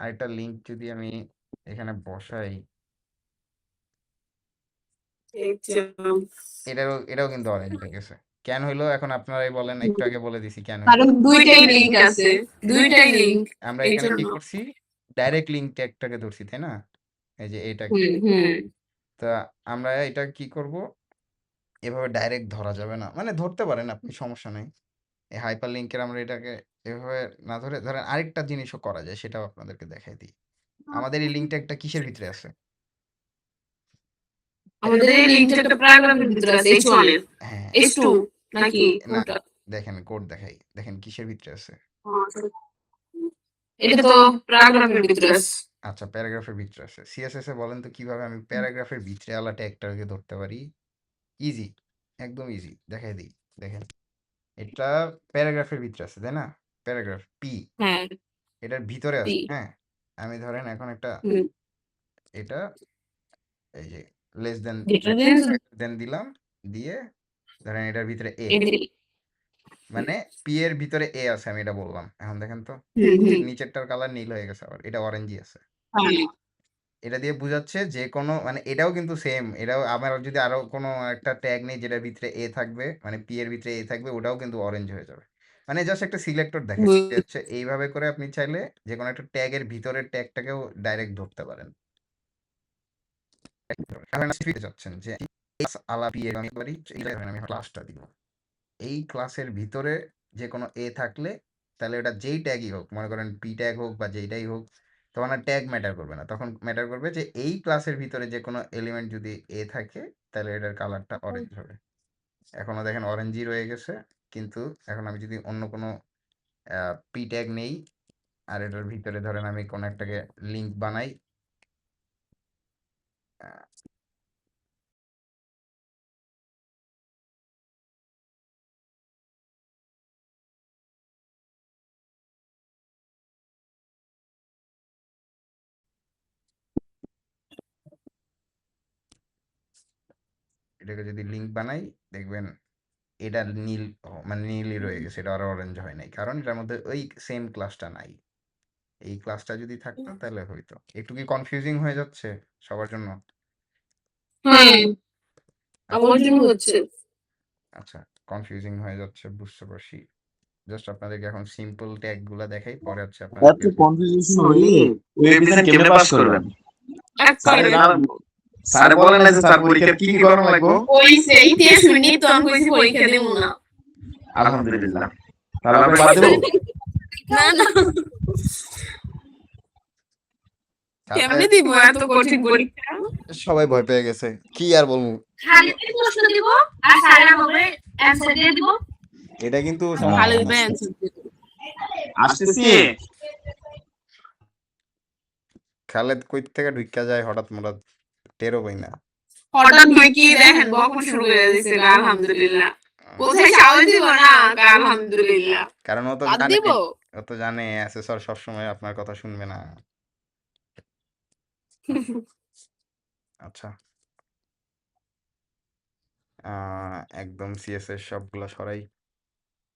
আরেকটা লিঙ্ক যদি আমি এখানে বসাই, এটাও কিন্তু অরেঞ্জ হয়ে গেছে। কেন হইলো এখন আপনারাই বলেন, একটু আগে বলে দিছি কেন হইলো। কারণ দুইটাই লিংক আছে দুইটাই লিংক আমরা এই এখানে কি জন্য করছি? ডাইরেক্ট লিঙ্ক ট্যাগটাকে ধরছি, তাই না? এই যে এটা হুম তা আমরা এটা কি করব? এভাবে ডাইরেক্ট ধরা যাবে না, মানে ধরতে পারেন আপনি, সমস্যা নেই। এই হাইপার লিঙ্কের আমরা এটাকে এভাবে না ধরে ধরেন আরেকটা জিনিসও করা যায়, সেটাও আপনাদেরকে দেখাই দিই। আমাদের এই লিঙ্ক ট্যাগটা কিসের ভিতরে আছে? আমাদের এই লিংকটা একটা প্যারাগ্রাফের ভিতরে আছে H1 এর হ্যাঁ, H2 নাকি না কোনটা দেখেন কোড দেখাই, দেখেন কিসের ভিতরে আছে? এটা তো প্যারাগ্রাফের ভিতরে আছে আচ্ছা, প্যারাগ্রাফের ভিতরে আছে। সিএসএস এ বলেন তো কিভাবে আমি প্যারাগ্রাফের ভিতরে আলা ট্যাগটাকে ধরতে পারি? ইজি, একদম ইজি, দেখাই দিই। দেখেন এটা প্যারাগ্রাফের ভিতরে আছে, তাই না? প্যারাগ্রাফ পি হ্যাঁ এটার ভিতরে পি আছে। হ্যাঁ, আমি ধরেন এখন একটা এটা এই যে লেস দেন দিলাম, দিয়ে ধরেন এটার ভিতরে এ, মানে পি এর ভিতরে এ আছে, আমি এটা বললাম। এখন দেখেন তো নিচেরটার কালার নীল হয়ে গেছে, আবার এটা অরেঞ্জই আছে। এটা দিয়ে বোঝাচ্ছে যে কোনো মানে এটাও কিন্তু সেম, এটাও আমার যদি আরো কোনো একটা ট্যাগ নেই যেটার ভিতরে এ থাকবে, মানে পি এর ভিতরে এ থাকবে, ওটাও কিন্তু অরেঞ্জ হয়ে যাবে। মানে জাস্ট একটা সিলেক্টর দেখে হচ্ছে এইভাবে করে আপনি চাইলে যে কোনো একটা ট্যাগের ভিতরের ট্যাগটাকেও ডাইরেক্ট ধরতে পারেন। এখন আপনি যাচ্ছেন যে আলা পি এর আমি পারি, আমি ক্লাসটা দিব। এই ক্লাসের ভিতরে যে কোনো এ থাকলে তাহলে ওটা যেই ট্যাগই হোক, মনে করেন পি ট্যাগ হোক বা যেইটাই হোক, তখন আর ট্যাগ ম্যাটার করবে না। তখন ম্যাটার করবে যে এই ক্লাসের ভিতরে যে কোনো এলিমেন্ট যদি এ থাকে তাহলে এটার কালারটা অরেঞ্জ হবে। এখনো দেখেন অরেঞ্জই রয়ে গেছে, কিন্তু এখন আমি যদি অন্য কোনো পি ট্যাগ নেই আর এটার ভিতরে ধরেন আমি কোনো একটাকে লিঙ্ক বানাই, এটাকে যদি লিঙ্ক বানাই দেখবেন এটা নীল, মানে নীলই রয়ে গেছে, এটা আর অরেঞ্জ হয় নাই, কারণ এটার মধ্যে ওই সেম ক্লাসটা নাই। এই ক্লাসটা যদি থাকতো তাহলে হইতো। একটু কি কনফিউজিং হয়ে যাচ্ছে সবার জন্য? হ্যাঁ আমার জন্য হচ্ছে আচ্ছা, কনফিউজিং হয়ে যাচ্ছে, বুঝতে পারছি। জাস্ট আপনাদেরকে এখন সিম্পল ট্যাগ গুলা দেখাই, পরে হচ্ছে এত আপনাদেরকে কনফিউশন হইলে ওয়েব ডিজাইন কেমনে পাস করবেন? এক স্যারে করে না স্যার বলেন না যে স্যার পরীক্ষা কি কি করানো লাগবো? কইছে ইতিহাস মিনি তো আমি কইছি পরীক্ষা দেব না। আলহামদুলিল্লাহ। তাহলে আপনি বাদ দেবো? না না কেমনে দিব এত কঠিন পরীক্ষা? সবাই ভয় পেয়ে গেছে, কি আর বলবো। খালি প্রশ্ন দিব আর স্যাররা হবে অ্যানসার দিয়ে দিব। এটা কিন্তু খালি দিবে অ্যানসার দিব। আসতেছি। খালেদ কই থেকে ঢুইকা যায় হঠাৎ মঠাৎ টেরও পাই না। হঠাৎ ঢুকি দেখেন বকন শুরু করে দিছে আলহামদুলিল্লাহ। কোথায় সাহস দিব না আলহামদুলিল্লাহ। কারণ ও তো বাদ জানে, দিব ও তো জানে অ্যাসেসর সবসময় আপনার কথা শুনবে না। আচ্ছা, একদম সিএসএস সবগুলা সরাই।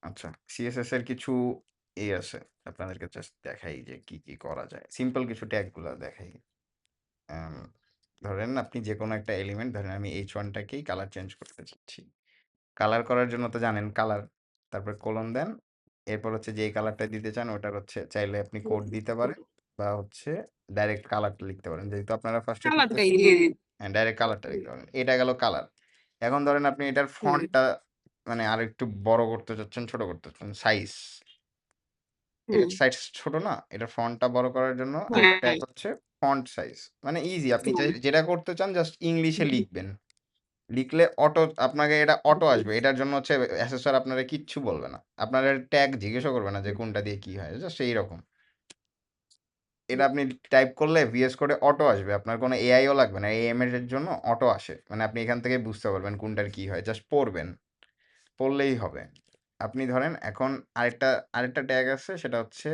আচ্ছা, সিএসএস এর কিছু আছে, আপনাদেরকে জাস্ট দেখাই যে কি কি করা যায়। সিম্পল কিছু ট্যাগ গুলা দেখাই। ধরেন আপনি যে কোনো একটা এলিমেন্ট, ধরেন আমি H1টাকেই কালার চেঞ্জ করতে চাচ্ছি। কালার করার জন্য তো জানেন কালার, তারপর কোলন দেন, এরপর হচ্ছে যে কালারটা দিতে চান ওটার হচ্ছে চাইলে আপনি কোড দিতে পারেন বা হচ্ছে ডাইরেক্ট কালারটা লিখতে পারেন, যেহেতু আপনারা ফার্স্টে কালারটাই দিয়ে দিন। ডাইরেক্ট কালারটা লিখতে পারেন। এটা গেল কালার। এখন ধরেন আপনি এটার ফন্টটা মানে আর একটু বড় করতে চাচ্ছেন, ছোট করতে চাচ্ছেন, সাইজ, এটার সাইজ ছোট না, এটা ফন্টটা বড় করার জন্য হ্যাঁ। ট্যাগ হচ্ছে ফন্ট সাইজ। মানে ইজি, আপনি যেটা করতে চান জাস্ট ইংলিশে লিখবেন, লিখলে অটো আপনাকে এটা অটো আসবে। এটার জন্য হচ্ছে অ্যাসেসর আপনারা কিচ্ছু বলবে না, আপনারা ট্যাগ জিজ্ঞেসও করবে না যে কোনটা দিয়ে কি হয়, জাস্ট এইরকম এটা আপনি টাইপ করলে ভিএস কোডে অটো আসবে, আপনার কোনো এআইও লাগবে না, এএমএল এর জন্য অটো আসে। মানে আপনি এখান থেকে বুঝতে পারবেন কোনটার কি হয়, জাস্ট পড়বেন, পড়লেই হবে। আপনি ধরেন এখন আরেকটা ট্যাগ আছে, সেটা হচ্ছে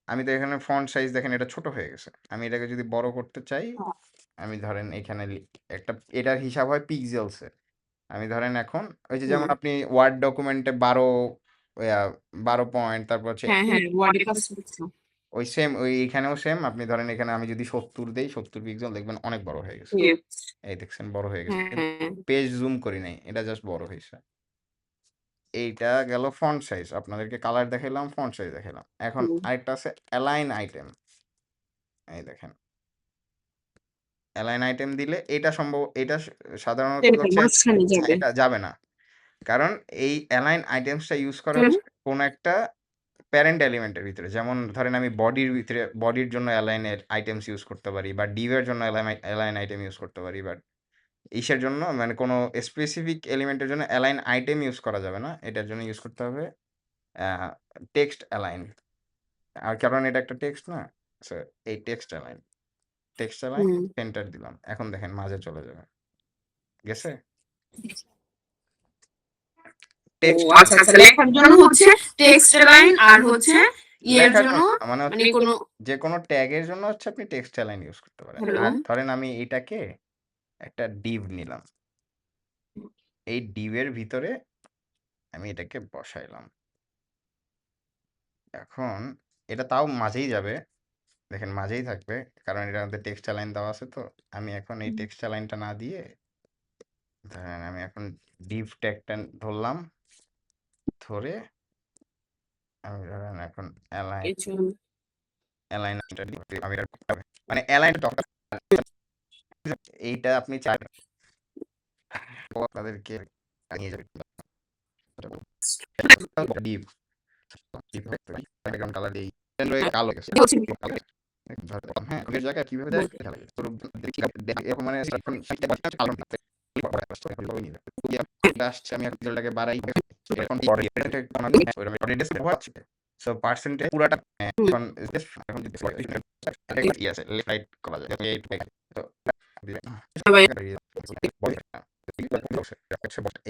আমি তো এখানে ফন্ট সাইজ দেখেন এটা ছোট হয়ে গেছে, আমি এটাকে যদি বড় করতে চাই, আমি ধরেন এখানে একটা, এটার হিসাব হয় পিক্সেলসে। আমি ধরেন এখন ওই যে যেমন আপনি ওয়ার্ড ডকুমেন্টে 12 পয়েন্ট, তারপর হচ্ছে হ্যাঁ হ্যাঁ ওয়ার্ডে কাজ করছো। ওই সেম, ওই এখানেও সেম। আপনি ধরেন এখানে আমি যদি 70 দেই, 70 পিক্সেল, দেখবেন অনেক বড় হয়ে গেছে। এই দেখছেন বড় হয়ে গেছে, হ্যাঁ পেজ জুম করি নাই, এটা জাস্ট বড় হয়েছে। এইটা গেল ফন্ট সাইজ, আপনাদেরকে কালার দেখাইলাম, ফন্ট সাইজ দেখাইলাম। এখন আরেকটা আছে অ্যালাইন আইটেম। এই দেখেন অ্যালাইন আইটেম দিলে এটা এটা সাধারণত হচ্ছে মাঝখানে যাবে। এটা যাবে না, কারণ এই অ্যালাইন আইটেমসটা ইউজ করা হচ্ছে কোন একটা প্যারেন্ট এলিমেন্টের ভিতরে। যেমন ধরেন আমি বডির ভিতরে, বডির জন্য অ্যালাইনের আইটেমস ইউজ করতে পারি, বা ডিভের জন্য অ্যালাইন আইটেম ইউজ করতে পারি, বাট ইসের জন্য মানে কোনো স্পেসিফিক এলিমেন্টের জন্য অ্যালাইন আইটেম ইউজ করা যাবে না, এটার জন্য ইউজ করতে হবে টেক্সট অ্যালাইন। আর কারণ এটা একটা টেক্সট না, এই টেক্সট অ্যালাইন সেন্টার দিলাম, এখন দেখেন মাঝে চলে যাবে, গেছে টেক্সট। আচ্ছা আচ্ছা লেখার জন্য হচ্ছে টেক্সট লাইন, আর হচ্ছে ইয়ের জন্য মানে মানে কোনো যে কোনো ট্যাগের জন্য হচ্ছে আপনি টেক্সট অ্যালাইন ইউজ করতে পারেন। আর ধরেন আমি এটাকে একটা ডিভ নিলাম, এই ডিভের ভিতরে আমি এটাকে বসাইলাম। এখন এটা তাও মাঝেই যাবে, দেখেন মাঝেই থাকবে, কারণ এটার মধ্যে টেক্সট অ্যালাইন দেওয়া আছে। তো আমি এখন এই টেক্সট অ্যালাইনটা না দিয়ে ধরেন আমি এখন ডিভ ট্যাগটা ধরলাম, ধরে আমি ধরেন এখন অ্যালাইন মানে অ্যালাইন এইটা আপনি চাই আপনাদেরকে নিয়ে যাবে ডিভ ব্যাকগ্রাউন্ড কালার দেই, কালো গেছে। হ্যাঁ ওই জায়গায় কিভাবে দেয় দেখা লাগে তো এরকম মানে আসছে, আমি রেজাল্টটাকে বাড়াই এখন সো পার্সেন্টেজ পুরাটা এখন এখন আছে লেফট রাইট করা যায় তো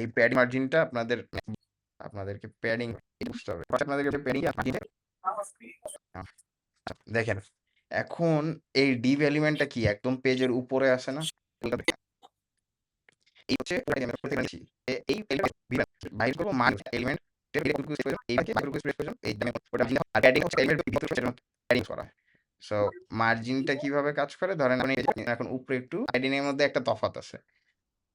এই প্যাডিং মার্জিনটা আপনাদেরকে প্যাডিং বুঝতে হবে, আপনাদেরকে প্যাডিং দেখেন। এখন এই ডিভ এলিমেন্টটা কি একদম পেজের উপরে আসে না, এই হচ্ছে এই বাইর করব মান এলিমেন্ট সো মার্জিনটা কিভাবে কাজ করে, ধরেন আপনি এখন উপরে একটু প্যাডিং এর মধ্যে একটা তফাৎ আছে।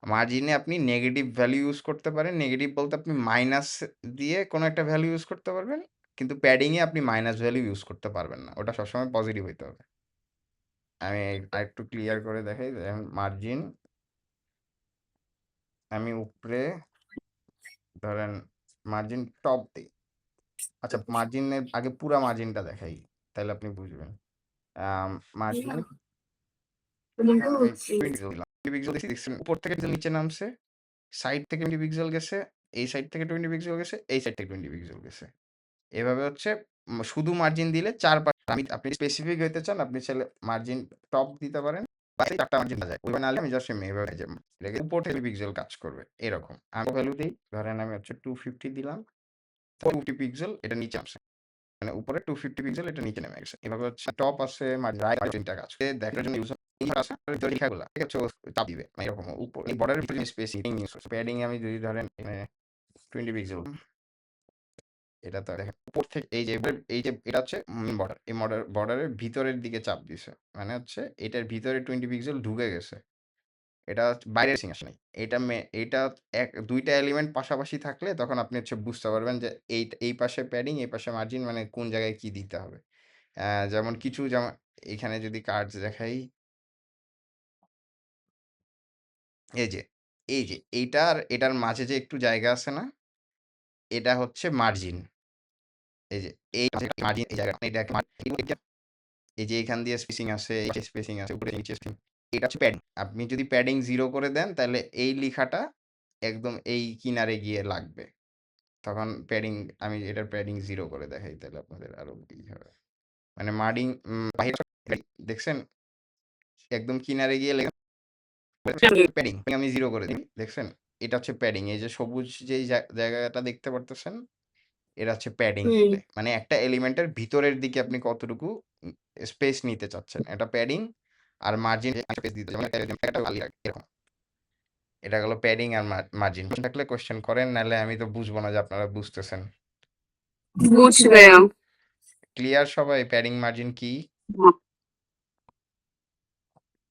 মার্জিনে আপনি নেগেটিভ ভ্যালু ইউজ করতে পারেন, নেগেটিভ বলতে আপনি মাইনাস দিয়ে কোনো একটা ভ্যালু ইউজ করতে পারবেন, কিন্তু প্যাডিং এ আপনি মাইনাস ভ্যালু ইউজ করতে পারবেন না, ওটা সবসময় পজিটিভ হইতে হবে। আমি আরেকটু ক্লিয়ার করে দেখাই। মার্জিন আমি উপরে ধরেন মার্জিন টপ দিই। আচ্ছা, মার্জিনের আগে পুরা মার্জিনটা দেখাই, তাহলে আপনি বুঝবেন। মার্জিন আমি 20 পিক্সেল দিছি, দেখছেন উপর থেকে নিচে নামছে, সাইড থেকে 20 পিক্সেল গেছে, এই সাইড থেকে 20 পিক্সেল গেছে, এই সাইড থেকে 20 পিক্সেল গেছে। এভাবে হচ্ছে শুধু মার্জিন দিলে আপনি স্পেসিফিক হইতে চান, আপনি চাইলে মার্জিন টপ দিতে পারেন, বা এই 4টা মার্জিন যায়। ওইভাবে নাহলে আমি জাস্ট এভাবে যে উপর থেকে পিক্সেল কাজ করবে এরকম। আমি ভ্যালু দিই, ধরেন আমি হচ্ছে 250 দিলাম, 450 পিক্সেল এটা নিচে আসছে। মানে উপরে 250 পিক্সেল, এটা নিচে নেমে গেছে। এভাবে হচ্ছে টপ আছে, মার্জিনটা কাজ করে দেখার জন্য ইউজার আছে লেখাগুলা, ঠিক আছে, ও চাপ দিবে। মানে এরকম উপর এই বর্ডারের ভিতরে স্পেসিং ইউজ করছে। প্যাডিং আমি যদি ধরেন 20 পিক্সেল, এটা তো দেখেন উপর থেকে এই যে এটা হচ্ছে বর্ডার, এই বর্ডারের ভিতরের দিকে চাপ দিছে, মানে হচ্ছে এটার ভিতরে 20 পিক্সেল ঢুকে গেছে, এটা বাইরের সিং আসে নাই। এটা দুইটা এলিমেন্ট পাশাপাশি থাকলে তখন আপনি হচ্ছে বুঝতে পারবেন যে এই পাশে প্যাডিং, এই পাশে মার্জিন, মানে কোন জায়গায় কি দিতে হবে। যেমন এখানে যদি কার্ডস দেখাই, এই যে এটার মাঝে যে একটু জায়গা আছে না, এটা হচ্ছে মার্জিন। এই যে এই মার্জিন, এই জায়গা এটা এই যে এখান দিয়ে স্পেসিং আছে, এই যে স্পেসিং আছে, উপরে নিচে স্পেসিং, এটা হচ্ছে প্যাডিং। আপনি যদি প্যাডিং 0 করে দেন, তাহলে এই লেখাটা একদম এই কিনারে গিয়ে লাগবে। তখন আমি এটার প্যাডিং 0 করে দেখাই, তাহলে আপনাদের আরো ই হবে। মানে বাহিরে দেখছেন একদম কিনারে গিয়ে লেখা প্যাডিং, আমি 0 করে দিই, দেখছেন এটা হচ্ছে প্যাডিং। এই যে সবুজ যেই জায়গাটা দেখতে পারতেছেন, এটা হচ্ছে প্যাডিং। মানে একটা এলিমেন্টের ভিতরের দিকে আপনি কতটুকু স্পেস নিতে চাচ্ছেন, এটা প্যাডিং। আর মার্জিন স্পেস দিতে যেমন একটা খালি রাখি, এরকম। এটা গেল প্যাডিং আর মার্জিন। থাকলে কোশ্চেন করেন, নাহলে আমি তো বুঝবো না যে আপনারা বুঝতেছেন। বুঝবে। ক্লিয়ার সবাই প্যাডিং মার্জিন কি?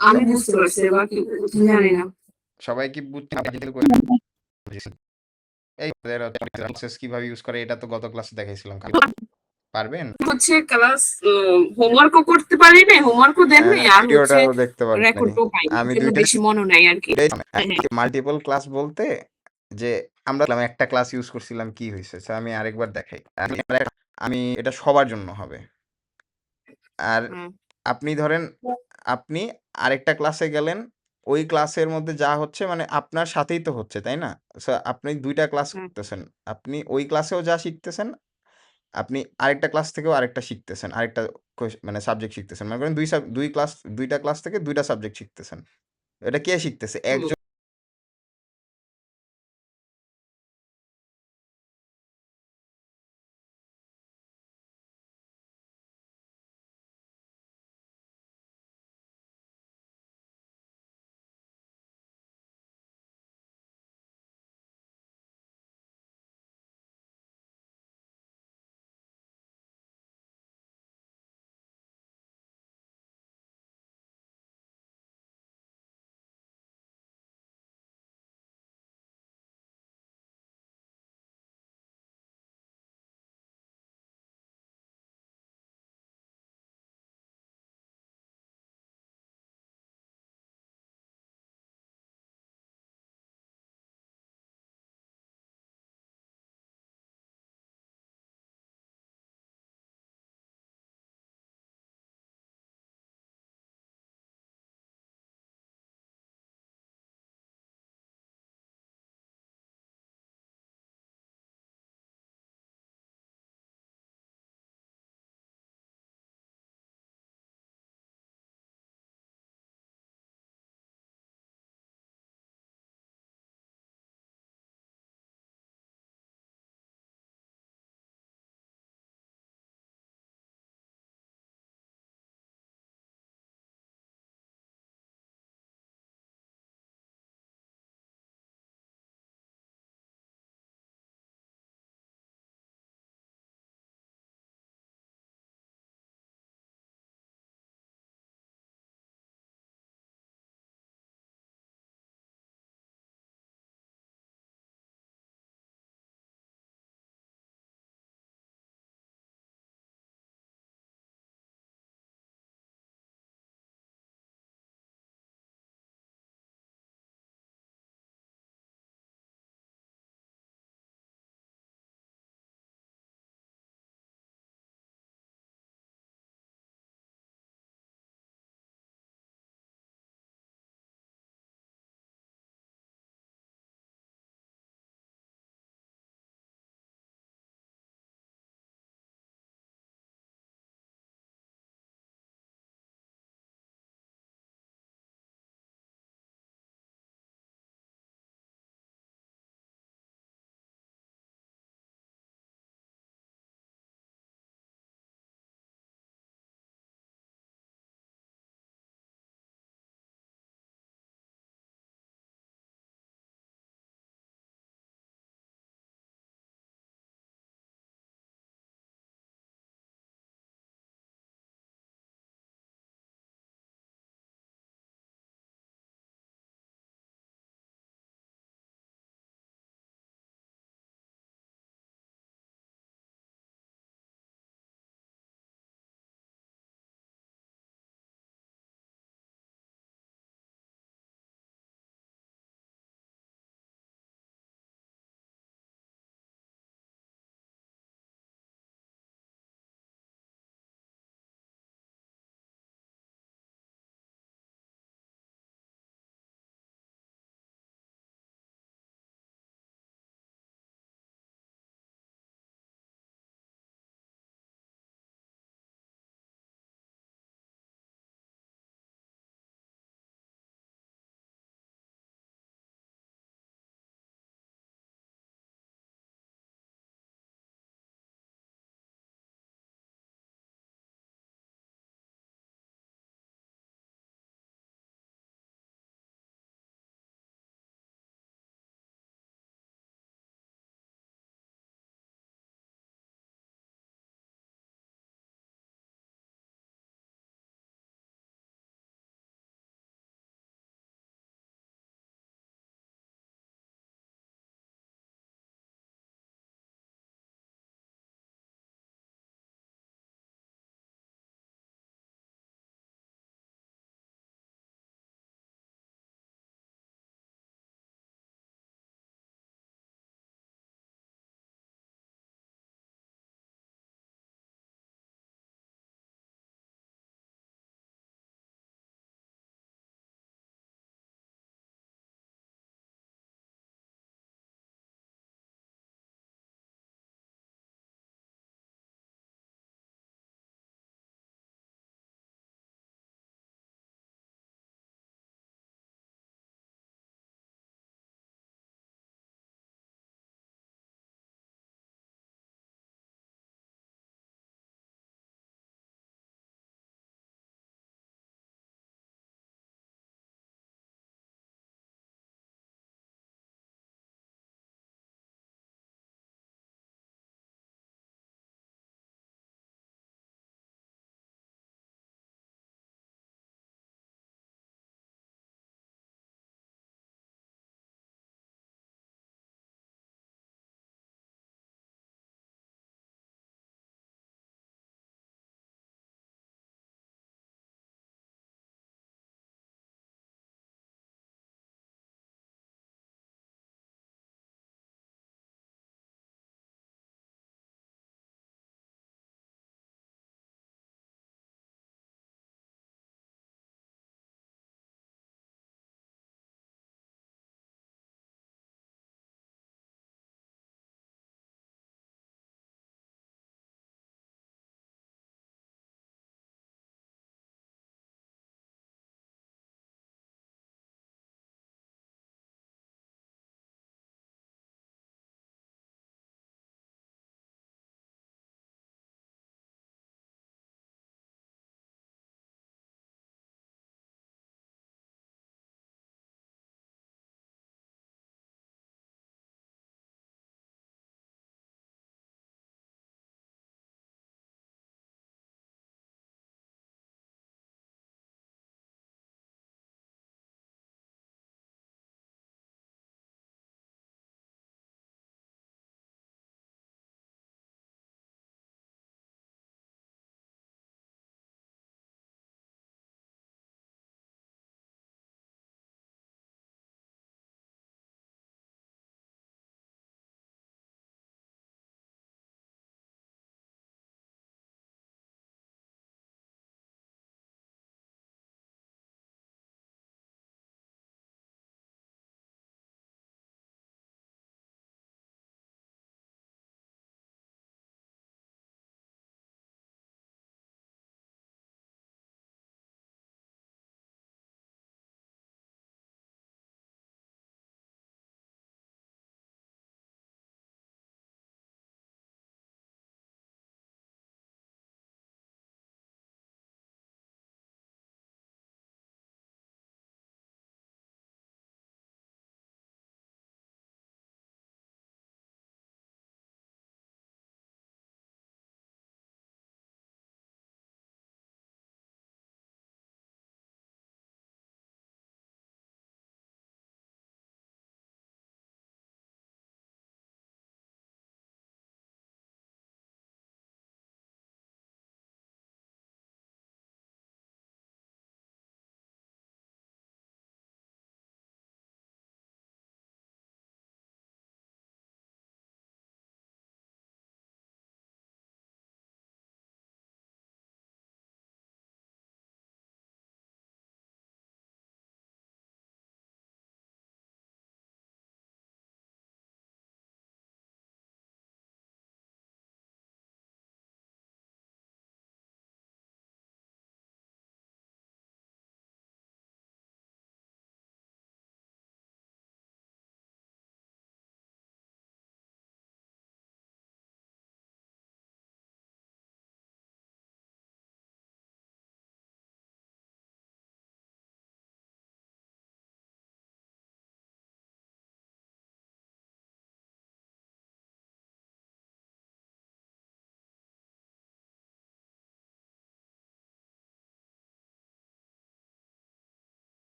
আমি বুঝতে পারছি, বাকি জানি না। সবাই কি বুঝছেন? এই প্রসেস কিভাবে ইউজ করে এটা তো গত ক্লাসে দেখাইছিলাম, পারবেন? হচ্ছে ক্লাস হোমওয়ার্কও করতে পারি না, হোমওয়ার্কও দেন নাই, আর হচ্ছে ভিডিওটাও দেখতে পারবেন। রেকর্ডও পাই না, আমি জন্য দুইটা বেশি মনে নাই আর কি। মাল্টিপল ক্লাস বলতে যে আমরা একটা ক্লাস ইউজ করছিলাম, কি হয়েছে আমি আরেকবার দেখাই। আমি এটা সবার জন্য হবে। আর আপনি ধরেন আপনি আরেকটা ক্লাসে গেলেন, ওই ক্লাসের মধ্যে যা হচ্ছে মানে আপনার সাথেই তো হচ্ছে, তাই না? আপনি 2টা ক্লাস করতেছেন, আপনি ওই ক্লাসেও যা শিখতেছেন, আপনি আরেকটা ক্লাস থেকেও আরেকটা শিখতেছেন, আরেকটা মানে সাবজেক্ট শিখতেছেন। মনে করেন 2টা ক্লাস থেকে 2টা সাবজেক্ট শিখতেছেন। এটা কে শিখতেছে? একজন।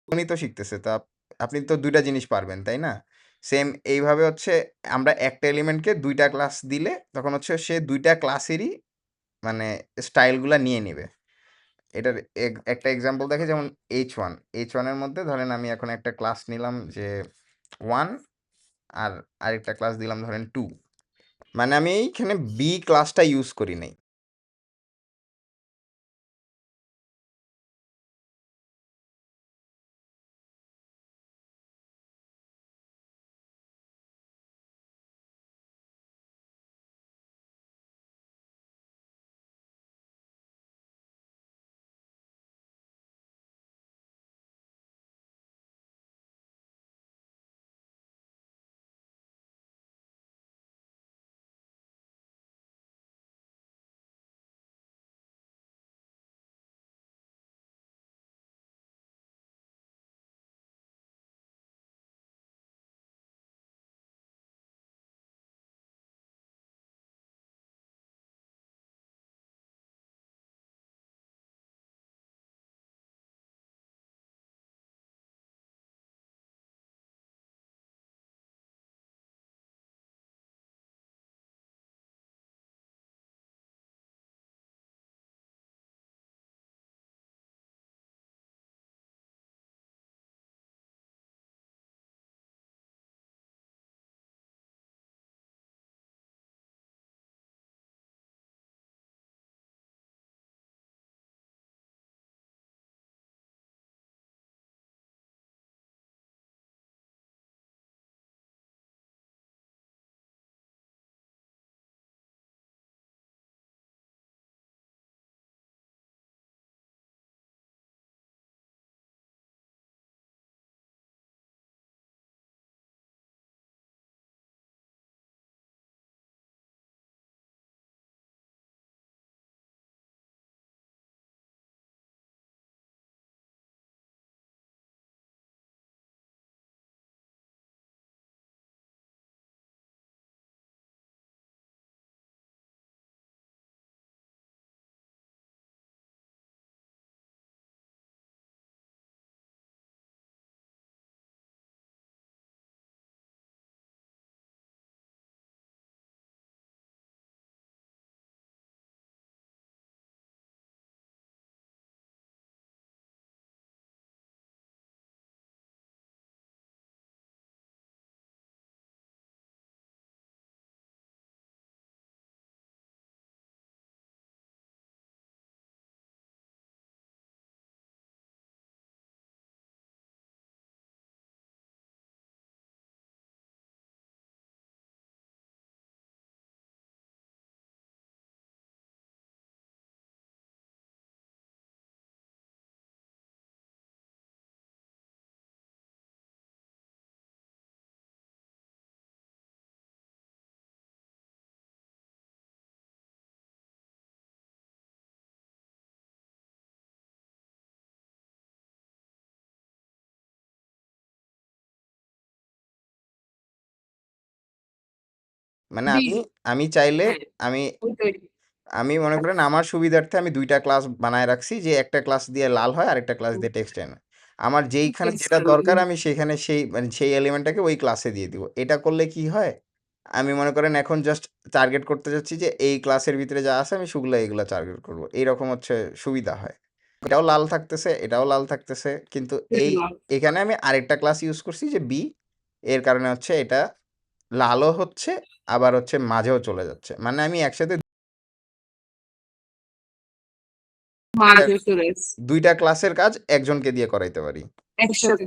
গণিত শিখতেছে তো আপনি তো ২ টা জিনিস পারবেন, তাই না? সেম এইভাবে হচ্ছে আমরা একটা এলিমেন্টকে ২ টা ক্লাস দিলে তখন হচ্ছে সে ২ টা ক্লাসেরই মানে স্টাইলগুলা নিয়ে নিবে। এটার একটা এক্সাম্পল দেখে যেমন H1 এর মধ্যে ধরেন আমি এখন একটা ক্লাস নিলাম যে 1 আর আরেকটা ক্লাস দিলাম ধরেন 2 মানে আমি এইখানে B ক্লাসটা ইউজ করি নাই। মানে বি আমি চাইলে হ্যাঁ আমি ওইটাই আমি মনে করেন আমার সুবিধার্থে আমি ২ টা ক্লাস বানায় রাখছি যে একটা ক্লাস দিয়ে লাল হয় আরেকটা ক্লাস দিয়ে টেক্সট এনে। আমার যেইখানে যেটা দরকার আমি সেখানে সেই এলিমেন্টটাকে ওই ক্লাসে দিয়ে দিব। এটা করলে কি হয়? আমি মনে করেন এখন জাস্ট টার্গেট করতে যাচ্ছি যে এই ক্লাসের ভিতরে যা আছে আমি শুধু এগুলা টার্গেট করব। এইরকম হচ্ছে সুবিধা হয়। এটাও লাল থাকতেছে, এটাও লাল থাকতেছে। কিন্তু এখানে আমি আরেকটা ক্লাস ইউজ করছি যে B এর কারণে হচ্ছে এটা লালও হচ্ছে আবার হচ্ছে মাঝেও চলে যাচ্ছে। মানে আমি একসাথে মাঝে চলে এসেছে ২ টা ক্লাসের কাজ একজনকে দিয়ে করাইতে পারি। একসাথে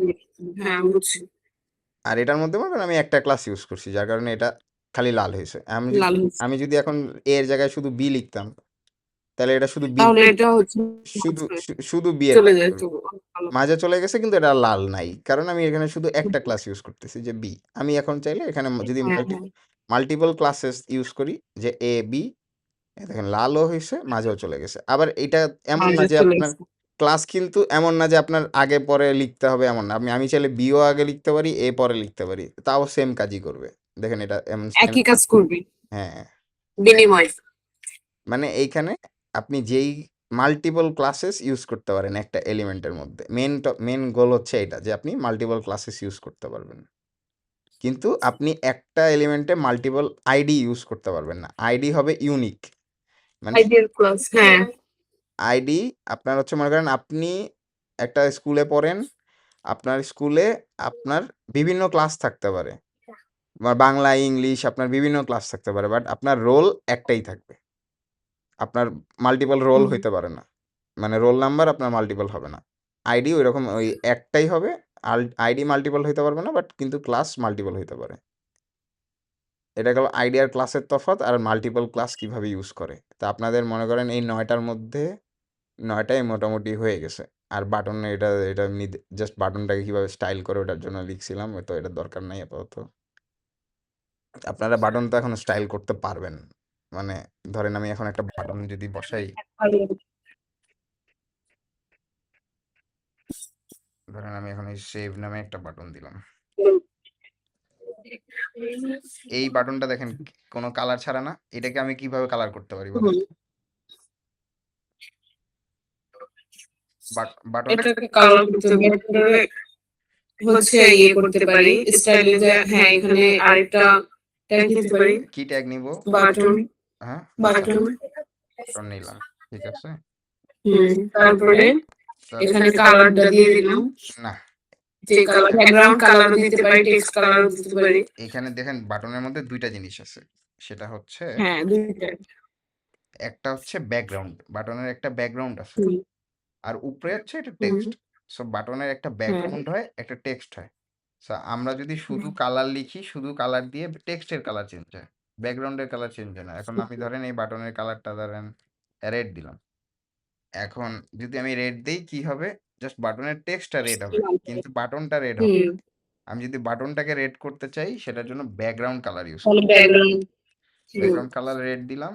হ্যাঁ বুঝছি আর এটার মধ্যে মনে করেন আমি একটা ক্লাস ইউজ করছি যার কারণে এটা খালি লাল হইছে। লাল হয়েছে আমি যদি এখন A এর জায়গায় শুধু B লিখতাম তাহলে এটা শুধু B তাহলে এটা হচ্ছে শুধু B এর চলে কাজ যায় করবে। তো ভালো মাঝে চলে গেছে কিন্তু এটা লাল নাই। কারণ আমি এখানে শুধু একটা ক্লাস ইউজ করতেছি যে B। আমি এখন চাইলে এখানে যদি হ্যাঁ হ্যাঁ মাল্টিপল ক্লাসেস ইউজ করি যে A, B এই দেখেন লালও হইছে, মাঝেও চলে গেছে। আবার এটা এমন না মাঝে যে চলে আপনার এসেছে ক্লাস কিন্তু এমন না যে আপনার আগে পরে লিখতে হবে এমন না। আমি চাইলে B ও আগে লিখতে পারি, A পরে লিখতে পারি। তাও সেম কাজই করবে। দেখেন এটা এমন সেম একই কাজ করবে হ্যাঁ, বিনিময় মানে এইখানে আপনি যেই মাল্টিপল ক্লাসেস ইউজ করতে পারেন একটা এলিমেন্টের মধ্যে। মেন গোল হচ্ছে এটা যে আপনি মাল্টিপল ক্লাসেস ইউজ করতে পারবেন। কিন্তু আপনি একটা এলিমেন্টে মাল্টিপল আইডি ইউজ করতে পারবেন না। আইডি হবে ইউনিক। মানে আইডিয়াল ক্লাস, হ্যাঁ আইডি আপনার হচ্ছে মনে করেন আপনি একটা স্কুলে পড়েন, আপনার স্কুলে আপনার বিভিন্ন ক্লাস থাকতে পারে, বা বাংলা, ইংলিশ আপনার বিভিন্ন ক্লাস থাকতে পারে, বাট আপনার রোল একটাই থাকবে। আপনার মাল্টিপল রোল হইতে পারে না, মানে রোল নাম্বার আপনার মাল্টিপল হবে না। আইডি ওই রকম ওই একটাই হবে, আইডি মাল্টিপল হইতে পারবে না, বাট কিন্তু ক্লাস মাল্টিপল হইতে পারে। এটা গেল আইডি আর ক্লাসের তফাৎ, আর মাল্টিপল ক্লাস কিভাবে ইউজ করে। তা আপনাদের মনে করেন এই 9টার মধ্যে 9টাই মোটামুটি হয়ে গেছে। আর বাটন এটা এটা এমনি জাস্ট বাটনটাকে কিভাবে স্টাইল করে ওটার জন্য লিখছিলাম, তো এটার দরকার নাই আপাতত। আপনারা বাটন তো এখন স্টাইল করতে পারবেন। মানে ধরেন আমি এখন একটা বাটন যদি বসাই, ধরেন আমি এখন এই সেভ নামে একটা বাটন দিলাম। এই বাটনটা দেখেন কোনো কালার ছাড়া না, এটাকে আমি কিভাবে কালার করতে পারি বলেন? বাটন এটাকে কালার করতে হবে, হচ্ছে ইয়ে করতে পারি স্টাইলে, যে হ্যাঁ এখানে আরেকটা ট্যাগ দিতে পারি, কি ট্যাগ নিব? বাটন, হ্যাঁ বাটন। বাটন নিলাম, ঠিক আছে। তারপরে এখানে কালারটা দিয়ে দিলাম, না, যে কালার ব্যাকগ্রাউন্ড কালারও দিতে পারি, টেক্সট কালারও দিতে পারি। এখানে দেখেন বাটনের মধ্যে দুইটা জিনিস আছে, সেটা হচ্ছে হ্যাঁ দুইটা। একটা হচ্ছে ব্যাকগ্রাউন্ড, বাটনের একটা ব্যাকগ্রাউন্ড আছে, আর উপরে হচ্ছে এটা টেক্সট। সো বাটনের একটা ব্যাকগ্রাউন্ড হয়, একটা টেক্সট হয়। সো আমরা যদি শুধু কালার লিখি, শুধু কালার দিয়ে টেক্সটের কালার চেঞ্জ হয়, ব্যাকগ্রাউন্ডের কালার চেঞ্জ হয় না। এখন আমি ধরেন এই বাটনের কালারটা ধরেন রেড দিলাম। এখন যদি আমি রেড দেই কি হবে? জাস্ট বাটনের টেক্সটটা রেড হবে, কিন্তু বাটনটা রেড হবে না। আমি যদি বাটনটাকে রেড করতে চাই সেটার জন্য ব্যাকগ্রাউন্ড কালার ইউজ করব। ব্যাকগ্রাউন্ড কালার রেড দিলাম,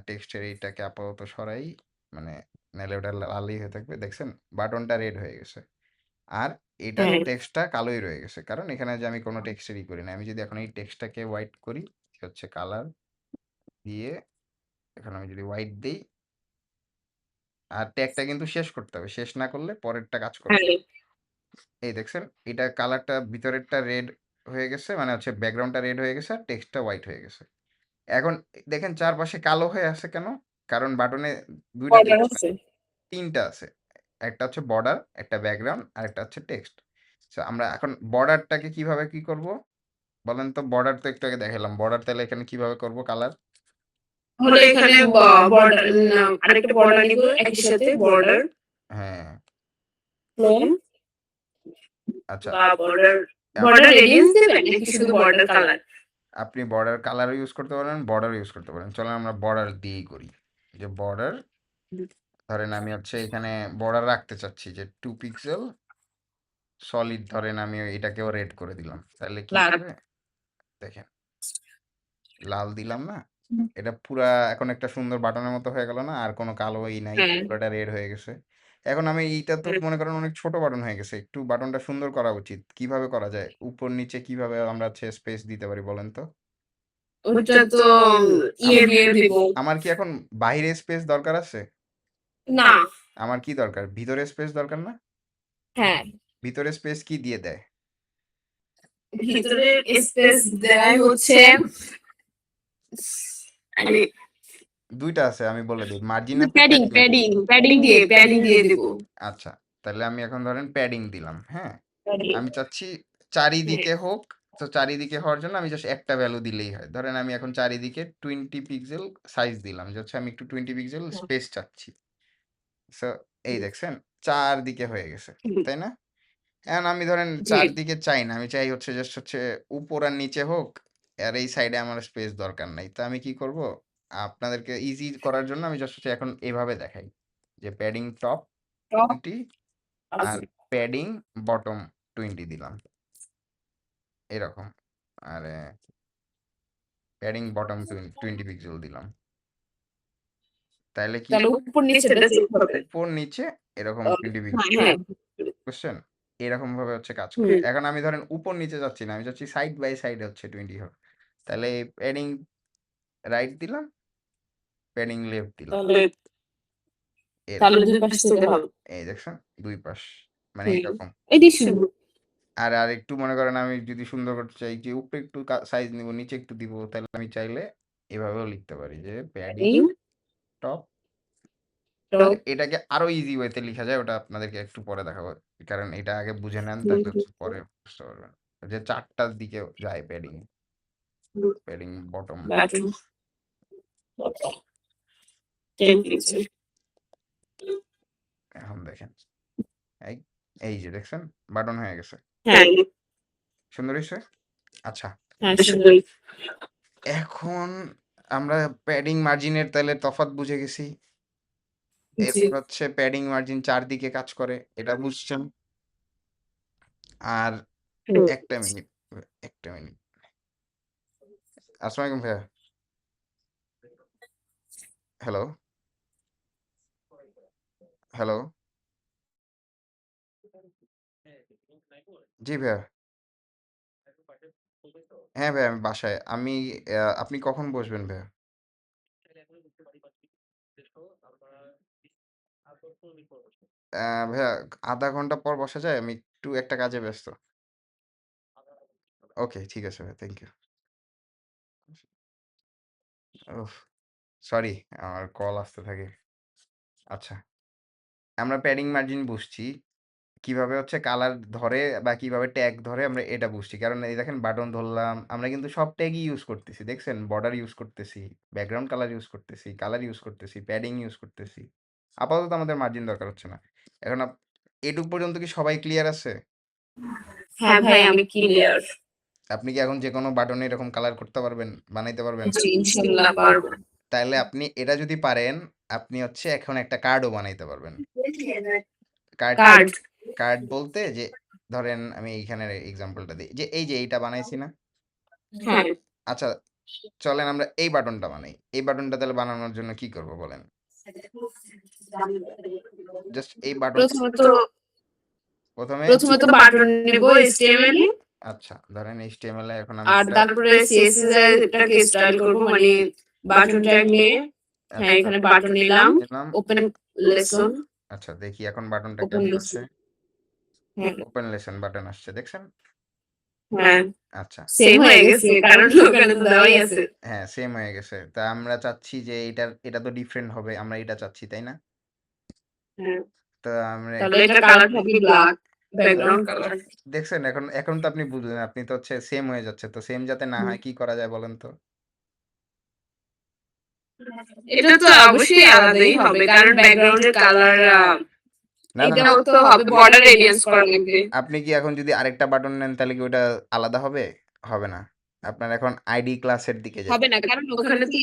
টেক্সটের এইটাকে আপাতত সরাই, মানে নাহলে ওটা লালই হয়ে থাকবে। দেখছেন বাটনটা রেড হয়ে গেছে, আর এটার টেক্সটটা কালোই রয়ে গেছে, কারণ এখানে যে আমি কোনো টেক্সটেরই করি না। আমি যদি এখন এই টেক্সটটাকে হোয়াইট করি, হচ্ছে কালার দিয়ে, এখন আমি যদি হোয়াইট দিই, আর ট্যাগটা কিন্তু শেষ করতে হবে, শেষ না করলে পরেরটা কাজ করবে না। এই দেখছেন এটা কালারটা ভিতরেরটা রেড হয়ে গেছে, মানে হচ্ছে ব্যাকগ্রাউন্ডটা রেড হয়ে গেছে আর টেক্সটটা হোয়াইট হয়ে গেছে। এখন দেখেন চারপাশে কালো হয়ে আছে কেন? কারণ বাটনে দুইটা জিনিস আছে, তিনটা আছে। একটা হচ্ছে বর্ডার, একটা ব্যাকগ্রাউন্ড, আর একটা হচ্ছে টেক্সট। সো আমরা এখন বর্ডারটাকে কিভাবে কি করব বলেন তো? বর্ডার তো একটু আগে দেখালাম, বর্ডার তাহলে এখানে কিভাবে করব কালার? হলো এখানে বর্ডার, আরেকটা বর্ডার নিব একই সাথে, বর্ডার হ্যাঁ, প্লেন আচ্ছা, বা বর্ডার, বর্ডার রেডিয়ান্স দিবেন নাকি শুধু বর্ডার কালার? আপনি বর্ডার কালারও ইউজ করতে পারেন, বর্ডার ইউজ করতে পারেন। চলেন আমরা বর্ডার দিয়েই করি। যে বর্ডার, ধরেন আমি হচ্ছে এখানে বর্ডার রাখতে চাচ্ছি যে 2 পিক্সেল সলিড, ধরেন আমি এটাকেও রেড করে দিলাম, তাহলে কি হবে দেখেন, লাল দিলাম না, এটা পুরা এখন একটা সুন্দর বাটনের মতো হয়ে গেল না, আর কোনো কালোই নাই, পুরোটা রেড হয়ে গেছে। এখন আমি এইটা তো মনে করেন অনেক ছোট বাটন হয়ে গেছে, একটু বাটনটা সুন্দর করা উচিত। কিভাবে করা যায়? উপর নিচে কিভাবে আমরা হচ্ছে স্পেস দিতে পারি বলেন তো? ওটা তো ইয়ে দিয়ে দিব। আমার কি এখন বাইরে স্পেস দরকার আছে? না, আমার কি দরকার? ভিতরে স্পেস দরকার না? হ্যাঁ ভিতরে স্পেস কি দিয়ে দেয়? ভিতরে স্পেস দেয় হচ্ছে, মানে দুইটা আছে, আমি বলে দিই, মার্জিন আছে, প্যাডিং padding আছে। প্যাডিং দিয়ে দিব। আচ্ছা, তাহলে আমি এখন ধরেন প্যাডিং দিলাম, হ্যাঁ? আমি চাচ্ছি চারিদিকে হোক, তো চারিদিকে হওয়ার জন্য আমি জাস্ট একটা ভ্যালু দিলেই হয়। ধরেন আমি এখন চারিদিকে 20 পিক্সেল সাইজ দিলাম, যে হচ্ছে আমি একটু 20 পিক্সেল স্পেস চাচ্ছি। সো এই দেখছেন চারদিকে হয়ে গেছে, তাই না? এখন আমি ধরেন চারদিকে চাই না, আমি চাই হচ্ছে জাস্ট হচ্ছে উপর আর নিচে হোক, আর এই সাইডে আমার স্পেস দরকার নাই। তো আমি কি করব? আপনাদেরকে ইজি করার জন্য আমি জাস্ট হচ্ছে এখন এভাবে দেখাই যে প্যাডিং টপ 20 আর প্যাডিং বটম 20 দিলাম এরকম, আর প্যাডিং বটম 20 পিক্সেল দিলাম। তাহলে কি উপর নিচেটা সেভ হবে। উপর নিচে এরকম 20 পিক্সেল, হ্যাঁ বুঝছেন? এরকম ভাবে হচ্ছে কাজ করে। এখন আমি ধরেন উপর নিচে যাচ্ছি না, আমি যাচ্ছি সাইড বাই সাইড হচ্ছে 20 হোক। তাহলে প্যাডিং রাইট দিলাম, প্যাডিং লেফট দিলাম। তাহলে দুই পাশ থেকে হবে। এই দেখছেন 2 পাশ মানে হুম। এইরকম। এটাই সুন্দর। আর একটু মনে করেন আমি যদি সুন্দর করতে চাই যে উপরে একটু সাইজ নিব, নিচে একটু দিব, তাহলে আমি চাইলে এভাবেও লিখতে পারি যে প্যাডিং টপ। এটাকে আরো ইজি ওয়েতে লিখা যায়, ওটা আপনাদেরকে একটু পরে দেখাবো। কারণ এটা আগে বুঝে নেন, তাহলে হচ্ছে পরে বুঝতে পারবেন। যে 4টার দিকে যায় প্যাডিং বটম। বাটন এখন দেখেন এই এই যে দেখছেন বাটন হয়ে গেছে, হ্যাঁ সুন্দর হয়েছে। আচ্ছা, হ্যাঁ সুন্দর। এখন আমরা প্যাডিং মার্জিনের তাহলে তফাৎ বুঝে গেছি। জি এরপর হচ্ছে প্যাডিং মার্জিন চারদিকে কাজ করে, এটা বুঝছেন। আর হুম। একটা মিনিট, একটা মিনিট। আসসালামু আলাইকুম ভাইয়া। Hello, hello. জি ভাইয়া। হ্যাঁ ভাইয়া, আমি বাসায়। আপনি কখন বসবেন ভাইয়া? ভাইয়া, আধা ঘন্টা পর বসা যায়? আমি একটু একটা কাজে ব্যস্ত। ওকে, ঠিক আছে ভাইয়া, থ্যাংক ইউ। ওহ! সরি, আমার কল আসতে থাকে। আচ্ছা, আমরা প্যাডিং মার্জিন বুঝছি। কিভাবে হচ্ছে কালার ধরে বা কিভাবে ট্যাগ ধরে আমরা এটা বুঝছি। কারণ এই দেখেন বাটন ধরলাম, আমরা কিন্তু সব ট্যাগই ইউজ করতেছি। দেখছেন? বর্ডার ইউজ করতেছি, ব্যাকগ্রাউন্ড কালার ইউজ করতেছি, কালার ইউজ করতেছি, প্যাডিং ইউজ করতেছি। আপাতত আমাদের মার্জিন দরকার হচ্ছে না। এখন এটুক পর্যন্ত কি সবাই ক্লিয়ার আছে? হ্যাঁ ভাই আমি ক্লিয়ার। আপনি কি এখন যেকোনো বাটনে এরকম কালার করতে পারবেন? বানাইতে পারবেন? জি ইনশাআল্লাহ পারবো। তাইলে আপনি এটা যদি পারেন, আপনি হচ্ছে এখন একটা কার্ডও বানাইতে পারবেন। কার্ড কার্ড কার্ড বলতে যে ধরেন আমি এইখানের এক্সাম্পলটা দিই। যে এই যে এইটা বানাইছি না? হ্যাঁ আচ্ছা, চলেন আমরা এই বাটনটা বানাই। এই বাটনটা তাহলে বানানোর জন্য কি করব বলেন? জাস্ট এই বাটন প্রথমত ১ম বাটন নেব HTML আচ্ছা, ধরেন HTML এ এখন আমি আর তারপরে CSS এটাকে স্টাইল করব মানে বাটন ট্যাগ নিয়ে। হ্যাঁ এখানে বাটন নিলাম, নিলাম। ওপেন লেসন, আচ্ছা, দেখি এখন বাটনটা ওপেন কেমন লেসন। আসছে। হ্যাঁ ওপেন লেসন বাটন আসছে, দেখছেন? হ্যাঁ আচ্ছা, সেম হয়ে গেছে কারণ ওখানে তো দেওয়াই আছে। হ্যাঁ, সেম হয়ে গেছে। তা আমরা চাচ্ছি যে এটা তো ডিফারেন্ট হবে। আমরা এটা চাচ্ছি, তাই না? হ্যাঁ তো আমরা তাহলে এটা কালার হবে ব্ল্যাক, ব্যাকগ্রাউন্ড কালার। দেখছেন, এখন তো আপনি বুঝলেন। আপনি তো হচ্ছে সেম হয়ে যাচ্ছে। তো সেম যাতে না হয় কি করা যায় বলেন তো? এটা তো অবশ্যই আলাদাই হবে কারণ ব্যাকগ্রাউন্ডের কালার না, না, না। এটাও তো হবে, বর্ডার রেডিয়ান্স করা লাগবে। আপনি কি এখন যদি আরেকটা বাটন নেন তাহলে কি ওটা আলাদা হবে? হবে না। আপনার এখন আইডি ক্লাসের দিকে যেতে হবে না কারণ ওখানে তো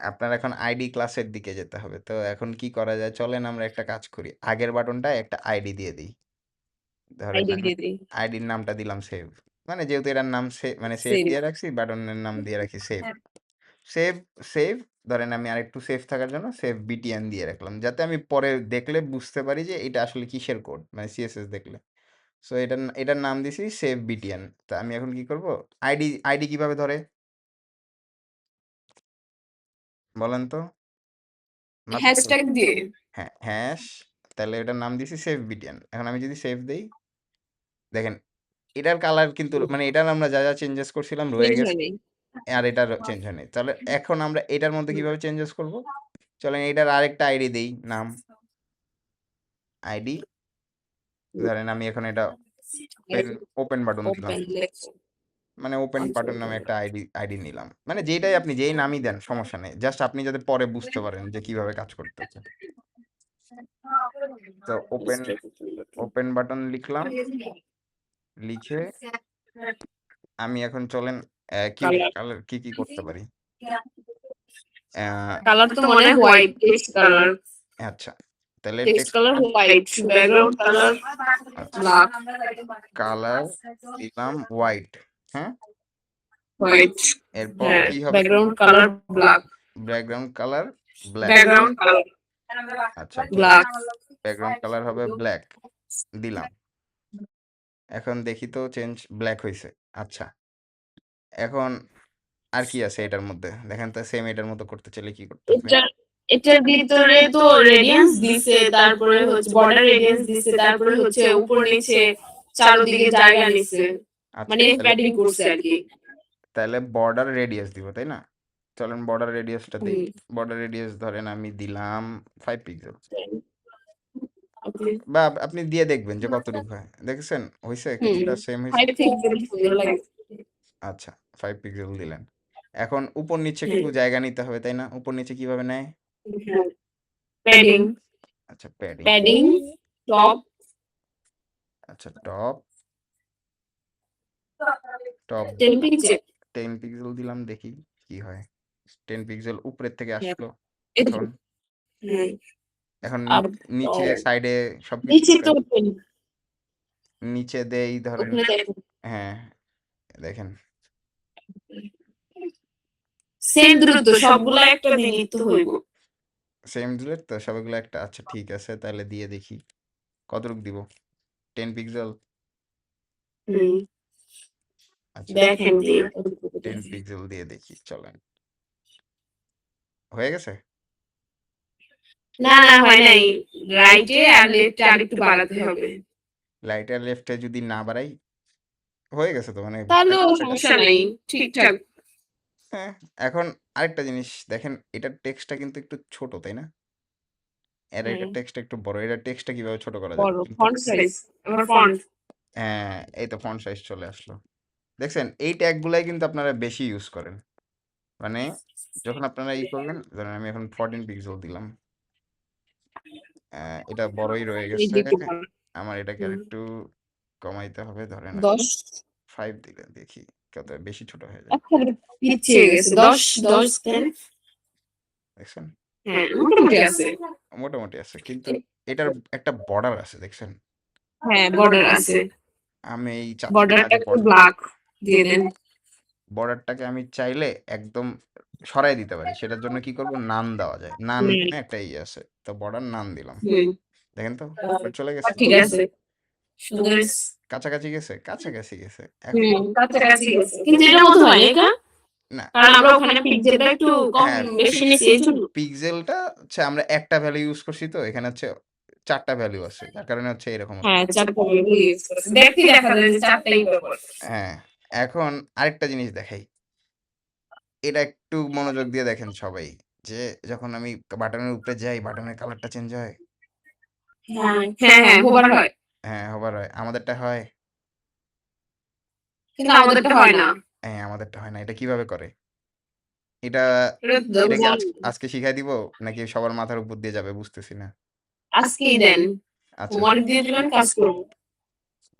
আপনার এখন আইডি ক্লাসের দিকে যেতে হবে। তো এখন কি করা যায়? চলেন আমরা একটা কাজ করি। আগের বাটনটায় একটা আইডি দিয়ে দিই। ধরেন আইডি দিয়ে দিই। আইডির নামটা দিলাম সেভ। মানে যেহেতু এটার নাম মানে সেভ সেভ দিয়ে রাখছি, বাটনের নাম দিয়ে রাখি সেভ। Save, save. ধরেন আমি আরেকটু সেভ থাকার জন্য সেভ বিটিএন দিয়ে রাখলাম। যাতে আমি পরে দেখলে বুঝতে পারি যে এটা আসলে কিসের কোড, মানে সিএসএস দেখলে। সো এটার নাম দিছি সেভ বিটিএন। তা আমি এখন কি করব? আইডি কিভাবে ধরে? বলেন তো? মাত্র হ্যাশট্যাগ দিয়ে। হ্যাঁ, হ্যাশ। তাহলে এটার নাম দিছি সেভ বিটিএন। এখন আমি যদি সেভ দেই, দেখেন এটার কালার কিন্তু মানে এটার আমরা যা চেঞ্জেস করছিলাম রয়ে চেঞ্জ গেছে। হয়নি। আর এটার চেঞ্জ হয়নি। তাহলে এখন আমরা এটার মধ্যে কিভাবে চেঞ্জেস করব? চলেন এটার আরেকটা আইডি দেই, নাম আইডি। ধরেন আমি এখন এটা ওপেন বাটন দিলাম। Open lesson. মানে ওপেন বাটন নামে একটা আইডি নিলাম। মানে যেটাই আপনি যেই নামই দেন সমস্যা নেই। জাস্ট আপনি যাতে পরে বুঝতে পারেন যে কিভাবে কাজ করতেছে। তো ওপেন বাটন লিখলাম। লিখে আমি এখন চলেন কি কালার কালার কি করতে পারি? আ কালার তো মনে হয় হোয়াইট, টেক্সট কালার। আচ্ছা, তাহলে text text colour white, background colour আচ্ছা, ব্ল্যাক, কালার দিলাম হোয়াইট। হ্যাঁ? হোয়াইট। এরপর হ্যাঁ কি হবে? Background colour black, background colour black. Background colour আচ্ছা, ব্ল্যাক। ব্যাকগ্রাউন্ড কালার হবে ব্ল্যাক। দিলাম। এখন দেখি তো চেঞ্জ ব্ল্যাক হইছে। আচ্ছা। এখন আর কি আছে এটার মধ্যে? দেখেন তো সেম এটার মতো করতে চাইলে কি করতে হবে? এটা এটার ভিতরে তো রেডিয়েন্স দিছে, তারপরে হচ্ছে বর্ডার রেডিয়েন্স দিছে, তারপরে হচ্ছে উপর নিচে চারদিকে জায়গা নিছে, আচ্ছা মানে তাহলে প্যাডিং করছে আর কি। তাহলে বর্ডার রেডিয়াস দিব তাই না? চলেন বর্ডার রেডিয়াসটা দেই। হুম, বর্ডার রেডিয়াস ধরেন আমি দিলাম 5 পিক্সেল। আপনি বা আপনি দিয়ে দেখবেন যে কতটুকু হয়। দেখেছেন? হইছে? হুম কিছুটা সেম হইছে? 5 পিক্সেল সুন্দর লাগে। আচ্ছা 5 পিক্সেল দিলেন। এখন উপর নিচে হুম, একটু জায়গা নিতে হবে তাই না? উপর নিচে কিভাবে নেয়? প্যাডিং আচ্ছা প্যাডিং। প্যাডিং টপ আচ্ছা টপ 10 পিক্সেল। 10 পিক্সেল দিলাম দেখি কি হয়। 10 পিক্সেল উপরের থেকে আসলো। এই তো, এখন হুম, এখন আর নিচে সাইডে সবকিছু নিচে তো নিচে দেই ধরেন ওখানে দেখো হ্যাঁ, দেখেন সেম দ্রুত সবগুলা একটা দিলেই তো হইব। সেম দিলে তো সবগুলো একটা আচ্ছা ঠিক আছে তাহলে দিয়ে দেখি কতটুকু দিব 10 পিক্সেল হুম, আচ্ছা দেখেন দিয়ে 10 পিক্সেল দিয়ে দেখি চলেন হয়ে গেছে না না হয় নাই, রাইটে আর লেফটে আরেকটু বাড়াতে হবে, রাইট আর লেফটে যদি না বাড়াই হয়ে গেছে তো মানে তাহলেও সমস্যা নেই, ঠিকঠাক। হ্যাঁ এখন আরেকটা জিনিস দেখেন এটার টেক্সটটা কিন্তু একটু ছোট তাই না এর হ্যাঁ, এটার টেক্সটটা একটু বড় এটার টেক্সটটা কিভাবে ছোট করা যায় বড় কিন্তু ফন্ট সাইজ, আমার ফন্ট হ্যাঁ এই তো ফন্ট সাইজ চলে আসলো দেখছেন এই ট্যাগগুলাই কিন্তু আপনারা বেশি ইউজ করেন মানে যখন আপনারা করবেন ধরেন আমি এখন 14 পিক্সেল দিলাম এটা বড়ই রয়ে গেছে আমার এটাকে আরেকটু কমাইতে হবে ধরেন 10 5 দিলে দেখি কত বেশি ছোট হয়ে যায় পিছিয়ে গেছে, 10 10 10, দেখছেন হ্যাঁ মোটামুটি আছে, মোটামুটি আছে কিন্তু এটার একটা বর্ডার আছে দেখছেন হ্যাঁ বর্ডার আছে, আমি এই বর্ডারটা একটু ব্ল্যাক দিয়ে দেন। বর্ডারটাকে আমি চাইলে একদম সরাই দিতে পারি সেটার জন্য কি করব নান দেওয়া যায় নান হুম, নামে একটা আছে তো বর্ডার নান দিলাম হুম, দেখেন তো এবার চলে গেছে ঠিক আছে, সুন্দর, কাছাকাছি গেছে কাছাকাছি গেছে এখন হুম, কাছাকাছি গেছে, কিন্তু এটা মতো হয় না, না কারণ আমরা ওখানে পিক্সেলটা একটু কম হ্যাঁ বেশি নিছি এই জন্য। পিক্সেলটা হচ্ছে আমরা একটা ভ্যালু ইউজ করছি তো এখানে হচ্ছে 4টা ভ্যালু আছে যার কারণে হচ্ছে এরকম হচ্ছে। হ্যাঁ, 4টা ভ্যালু ইউজ করছি, দেখতেই দেখা যায় যে 4টাই ব্যবহার করছি। হ্যাঁ এখন আরেকটা জিনিস দেখাই এটা একটু মনোযোগ দিয়ে দেখেন সবাই যে যখন আমি বাটনের উপরে যাই বাটনের কালারটা চেঞ্জ হয় হ্যাঁ হ্যাঁ হ্যাঁ হোভার হয়, হ্যাঁ হবার হয় আমাদেরটা হয় কিন্তু আমাদেরটা হয় না। হ্যাঁ আমাদেরটা হয় না এটা কিভাবে করে এটা এটা এটা কি জানি। আজকে শিখাই দিব নাকি সবার মাথার উপর দিয়ে যাবে বুঝতেছি না আজকেই দেন, আচ্ছা হোমওয়ার্ক দিয়ে দিবেন, কাজ করব।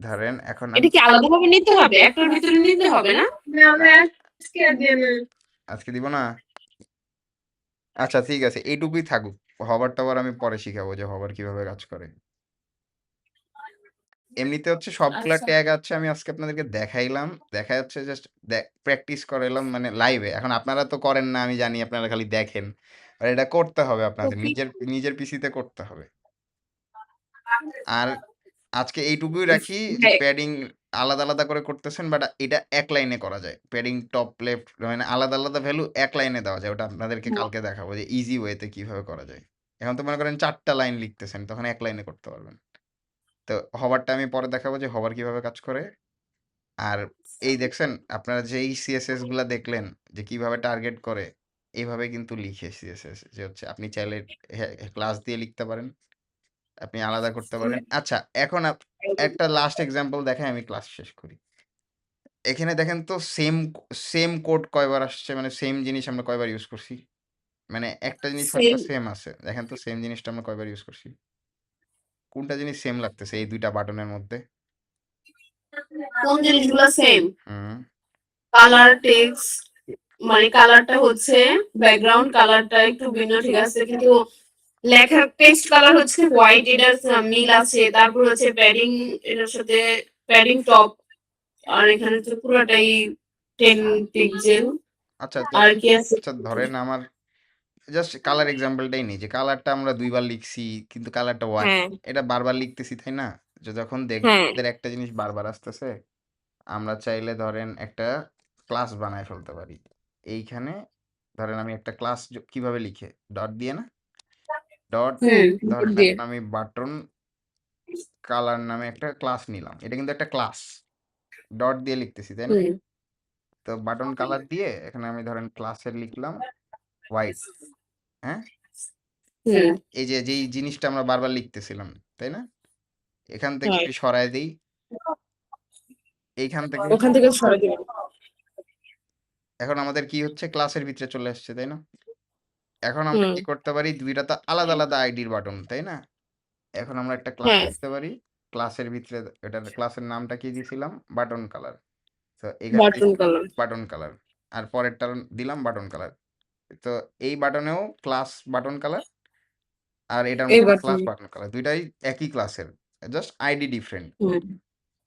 ধরেন এখন এটা কি আলাদাভাবে নিতে হবে, একটার ভিতরে নিতে হবে না? আজকে দিব না আচ্ছা ঠিক আছে এইটুকুই থাকুক হবার টবার আমি পরে শিখাবো যে হবার কিভাবে কাজ করে এমনিতে হচ্ছে সবগুলা আচ্ছা, ট্যাগ আছে আমি আজকে আপনাদেরকে দেখাইলাম দেখা যাচ্ছে জাস্ট প্র্যাকটিস করাইলাম মানে লাইভে এখন আপনারা তো করেন না আমি জানি আপনারা খালি দেখেন আর এটা করতে হবে আপনাদের নিজের নিজের পিসিতে করতে হবে আর আজকে এইটুকুই রাখি যে হ্যাঁ, প্যাডিং আলাদা আলাদা করে করতেছেন বাট এটা এক লাইনে করা যায় প্যাডিং টপ লেফট মানে আলাদা আলাদা ভ্যালু এক লাইনে দেওয়া যায় ওটা আপনাদেরকে কালকে দেখাবো যে ইজি ওয়েতে কিভাবে করা যায় এখন তো মনে করেন 4টা লাইন লিখতেছেন তখন এক লাইনে করতে পারবেন তো হবারটা আমি পরে দেখাবো যে হবার কিভাবে কাজ করে আর এই দেখছেন আপনারা যে এই সিএসএস গুলা দেখলেন যে কিভাবে টার্গেট করে এইভাবে কিন্তু লিখে সিএসএস যে হচ্ছে আপনি চাইলে ক্লাস দিয়ে লিখতে পারেন আপনি আলাদা করতে পারেন আচ্ছা এখন একটা লাস্ট এক্সাম্পল দেখে আমি ক্লাস শেষ করি এখানে দেখেন তো সেম সেম কোড কয়বার আসছে মানে সেম জিনিস আমরা কয়বার ইউজ করছি মানে একটা জিনিস হয়তো same। সেম আছে দেখেন তো সেম জিনিসটা আমরা কয়বার ইউজ করছি কোনটা জিনিস সেম লাগতেছে এই দুইটা বাটনের মধ্যে কোন জিনিসগুলো সেম? হুম কালার, টেক্সট, মানে কালারটা হচ্ছে ব্যাকগ্রাউন্ড কালারটা একটু ভিন্ন, ঠিক আছে, কিন্তু লেখার টেক্সট কালার হচ্ছে হোয়াইট, এটার মিল আছে, তারপর হচ্ছে প্যাডিং, এটার সাথে প্যাডিং টপ, আর এখানে তো পুরোটাই 10 পিক্সেল। আচ্ছা আর কি আছে? আচ্ছা ধরেন আমার জাস্ট কালার এক্সাম্পলটাই নেই যে কালারটা আমরা দুইবার লিখছি কিন্তু কালারটা হোয়াইট হ্যাঁ এটা বারবার লিখতেছি তাই না যে যখন দেখবো হ্যাঁ, আমাদের একটা জিনিস বারবার আসতেছে আমরা চাইলে ধরেন একটা ক্লাস বানায় ফেলতে পারি এইখানে ধরেন আমি একটা ক্লাস কিভাবে লিখে ডট দিয়ে না ডট ধরেন দিয়ে এখন আমি বাটন কালার নামে একটা ক্লাস নিলাম, এটা কিন্তু একটা ক্লাস, ডট দিয়ে লিখতেছি তাই না? তো বাটন কালার দিয়ে এখানে আমি ধরেন ক্লাসের লিখলাম হোয়াইট। হ্যাঁ, এই যে যেই জিনিসটা আমরা বারবার লিখতেছিলাম তাই না, এখান থেকে হ্যাঁ। আমি সরায় দিই, এইখান থেকে ওখান থেকে সরে দিবেন। এখন আমাদের কি হচ্ছে, ক্লাসের ভিতরে চলে আসছে তাই না? এখন আমরা কি করতে পারি, দুইটা তো আলাদা আলাদা আইডির বাটন তাই না? এখন আমরা একটা ক্লাস হ্যাঁ লিখতে পারি, ক্লাসের ভিতরে এটার ক্লাসের নামটা কি দিয়েছিলাম, বাটন কালার। তো এখানে বাটন কালার। বাটন কালার, আর পরেরটা দিলাম বাটন কালার। তো এই বাটনেও ক্লাস বাটন কালার, আর এটার এই মধ্যে বাটন। ক্লাস বাটন কালার, দুইটাই একই ক্লাসের, জাস্ট আইডি ডিফারেন্ট।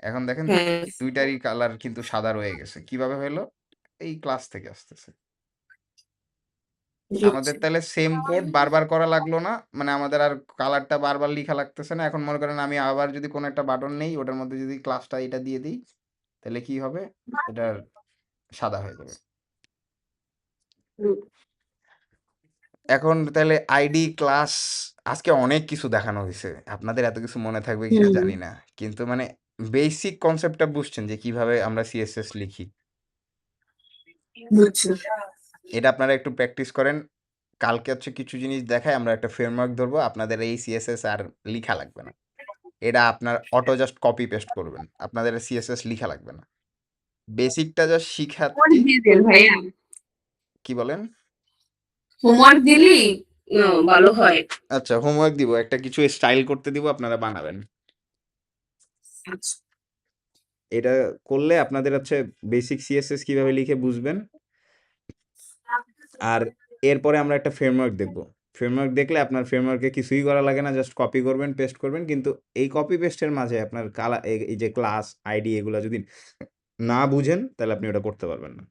এখন দেখেন হ্যাঁ দুইটারই কালার কিন্তু সাদা রয়ে গেছে, কিভাবে হলো, এই ক্লাস থেকে আসতেছে। আমাদের তাহলে সেম কোড বারবার করা লাগলো না, মানে আমাদের আর কালারটা বারবার লেখা লাগতেছে না। এখন মনে করেন আমি আবার যদি কোনো একটা বাটন নেই, ওটার মধ্যে যদি ক্লাসটা এটা দিয়ে দিই, তাহলে কি হবে, এটার সাদা হয়ে যাবে। এখন তাহলে আইডি ক্লাস, আজকে অনেক কিছু দেখানো হয়েছে, আপনাদের এত কিছু মনে থাকবে কিনা জানি না, কিন্তু মানে বেসিক কনসেপ্টটা বুঝছেন যে কিভাবে আমরা সিএসএস লিখি। বুঝছি। এটা আপনারা একটু প্র্যাকটিস করেন, কালকে হচ্ছে কিছু জিনিস দেখায়, আমরা একটা ফ্রেমওয়ার্ক ধরবো, আপনাদের এই সিএসএস আর লিখা লাগবে না, এটা আপনার অটো জাস্ট কপি পেস্ট করবেন, আপনাদের সিএসএস লিখা লাগবে না, বেসিকটা জাস্ট শিখাচ্ছি। দিয়ে দেন ভাইয়া, কি বলেন? হোমওয়ার্ক দিলি ভালো হয়। আচ্ছা, হোমওয়ার্ক দিব, একটা কিছু স্টাইল করতে দিব, আপনারা বানাবেন। আচ্ছা এটা করলে আপনাদের হচ্ছে বেসিক সিএসএস কিভাবে লিখে বুঝবেন। আর এরপরে আমরা একটা ফ্রেমওয়ার্ক দেখব, ফ্রেমওয়ার্ক দেখলে আপনার ফ্রেমওয়ার্কে কিছুই করা লাগে না, জাস্ট কপি করবেন পেস্ট করবেন, কিন্তু এই কপি পেস্টের মাঝে আপনার কালা এই যে ক্লাস আইডি এগুলো যদি না বুঝেন তাহলে আপনি ওটা করতে পারবেন না।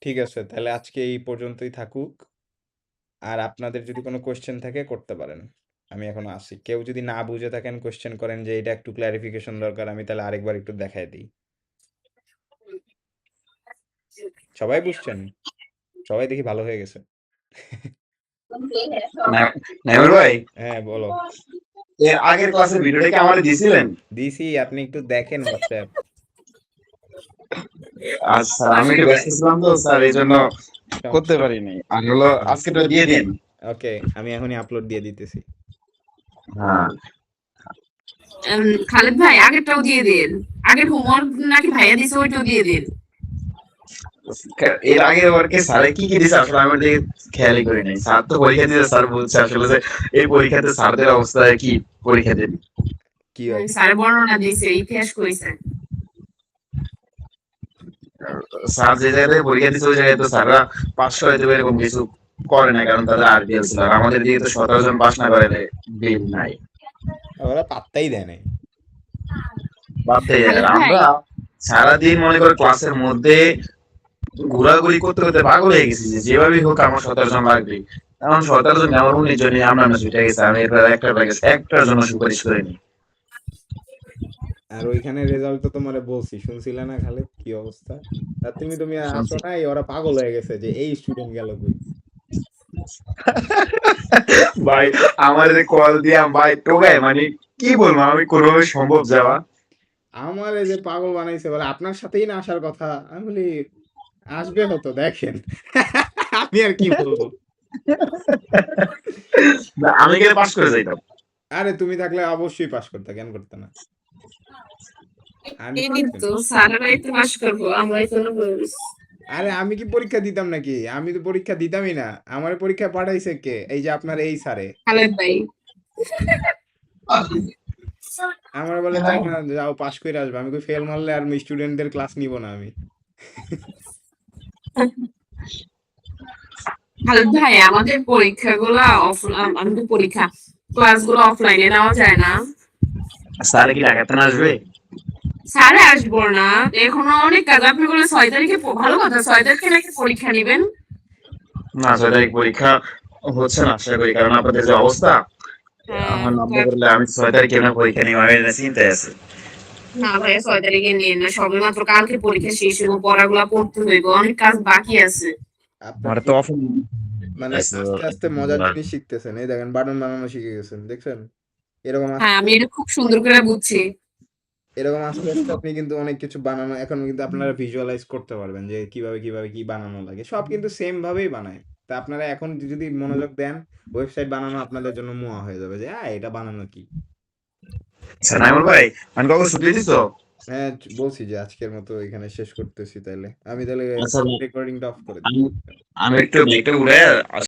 ঠিক আছে, তাহলে আজকে এই পর্যন্তই থাকুক, আর আপনাদের যদি কোনো কোয়েশ্চেন থাকে করতে পারেন, আমি এখন আসি। কেউ যদি না বুঝে থাকেন, কোয়েশ্চেন করেন যে এটা একটু ক্ল্যারিফিকেশন দরকার, আমি তাহলে আরেকবার একটু দেখাই দিই। সবাই বুঝছেন? সবাই দেখি ভালো হয়ে গেছে। নাইমুর ভাই, হ্যাঁ বলো। এর আগের ক্লাসের ভিডিওটা কি আমারে দিছিলেন? দিছি, আপনি একটু দেখেন হোয়াটসঅ্যাপ। আচ্ছা, আমি একটু ব্যস্ত ছিলাম তো স্যার, এই জন্য করতে পারিনি। আর হলো আজকেটা দিয়ে দিন। ওকে, আমি এখনই আপলোড দিয়ে দিতেছি। হ্যাঁ, খালেদ ভাই আগেরটাও দিয়ে দিন, আগের হোমওয়ার্ক নাকি ভাইয়া দিছে ওইটাও দিয়ে দিন। এর আগের ওয়ার্কে স্যারে কি কি দিছে আসলে আমি ওটা খেয়ালই করি নাই। স্যার তো পরীক্ষা দিতে, স্যার বলছে আসলে যে এই পরীক্ষাতে স্যারদের অবস্থা কি পরীক্ষা দেন। কি হয়? স্যার বর্ণনা দিছে, ইতিহাস কইছে। স্যার যে জায়গায় পরীক্ষা দিচ্ছে ওই জায়গায় তো স্যাররা পাস করে দেবে এরকম কিছু করে না, কারণ তাদের আরবিএল ছিল। আর আমাদের দিকে তো 17 জন পাস না করে বিল নাই, ওরা পাত্তাই দেয় নাই। বাদতে আমরা সারাদিন মনে করে ক্লাসের মধ্যে ঘোরাঘুরি করতে করতে পাগল হয়ে গেছি যে যেভাবেই হোক আমার 17 জন লাগবে। এখন 17 জন আমার 19 জনই আমরা ছুটে গেছি, আমি এবার একটার জন্য সুপারিশ করিনি। আর ওইখানে রেজাল্ট তো তোমারে বলছি, শুনছিলে না খালেদ কি অবস্থা? আর তুমি আসো নাই, ওরা পাগল হয়ে গেছে যে এই স্টুডেন্ট গেল কই। ভাই আমার কল দিয়া ভাই টোগায়, মানে কি বলবো, আমি কোনোভাবে সম্ভব যাওয়া। আমার এই যে পাগল বানাইছে, বলে আপনার সাথেই না আসার কথা, আমি বলি আসবে হতো, দেখেন। আমি আর কি বলবো। আমি গেলে পাস করে যাইতাম। আরে তুমি থাকলে অবশ্যই পাস করতে, কেন করতে না? আমি তো স্যাররাই তো পাস করবো, আমরাই তো বলবো। আরে আমি কি পরীক্ষা দিতাম নাকি? আমি তো পরীক্ষা দিতামই না, আমার পরীক্ষা পাঠাইছে কে? এই যে আপনার এই স্যারে খালেদ ভাই। আমার বলে যাও পাস করে আসবে, আমি কই ফেল মারলে আর স্টুডেন্টদের ক্লাস নিব না আমি। খালেদ ভাই আমাদের পরীক্ষাগুলো আমাদের পরীক্ষা ক্লাসগুলো অফলাইনে নেওয়া যায় না? স্যার কি ঢাকাতে আসবে? স্যারে আসবো না, এখনো অনেক কাজ। আপনি বলে 6 তারিখে, ভালো কথা, 6 তারিখে নাকি পরীক্ষা নেবেন? না, 6 তারিখ পরীক্ষা হচ্ছে না আশা করি, কারণ আপনাদের যে অবস্থা, আমার নাম বললে আমি 6 তারিখে না পরীক্ষা নিব, আমি চিন্তায় আছি। না ভাইয়া 6 তারিখে নিয়ে না, সবে মাত্র কালকে পরীক্ষা শেষ হইব, পড়াগুলা পড়তে হইব, অনেক কাজ বাকি আছে। আমার তো অফ মানে আস্তে আস্তে মজার জিনিস শিখতেছেন। এই দেখেন বাটন বানানো শিখে গেছেন, দেখছেন? এরকম হ্যাঁ আমি এটা খুব সুন্দর করে বুঝছি। এরকম আস্তে আস্তে আপনি কিন্তু অনেক কিছু বানানো এখন কিন্তু আপনারা ভিজুয়ালাইজ করতে পারবেন যে কিভাবে কি বানানো লাগে। সব কিন্তু সেম ভাবেই বানায়। তা আপনারা এখন যদি মনোযোগ দেন, ওয়েবসাইট বানানো আপনাদের জন্য মুয়া হয়ে যাবে যে এটা বানানো কি? আচ্ছা নাইমুল ভাই, মানে কাউকে ছুটি দিছো? হ্যাঁ, বলছি যে আজকের মতো এখানে শেষ করতেছি তাইলে। আমি তাহলে আচ্ছা রেকর্ডিংটা অফ করে দিই। আমি আমি একটু ব্যাগটা উড়ে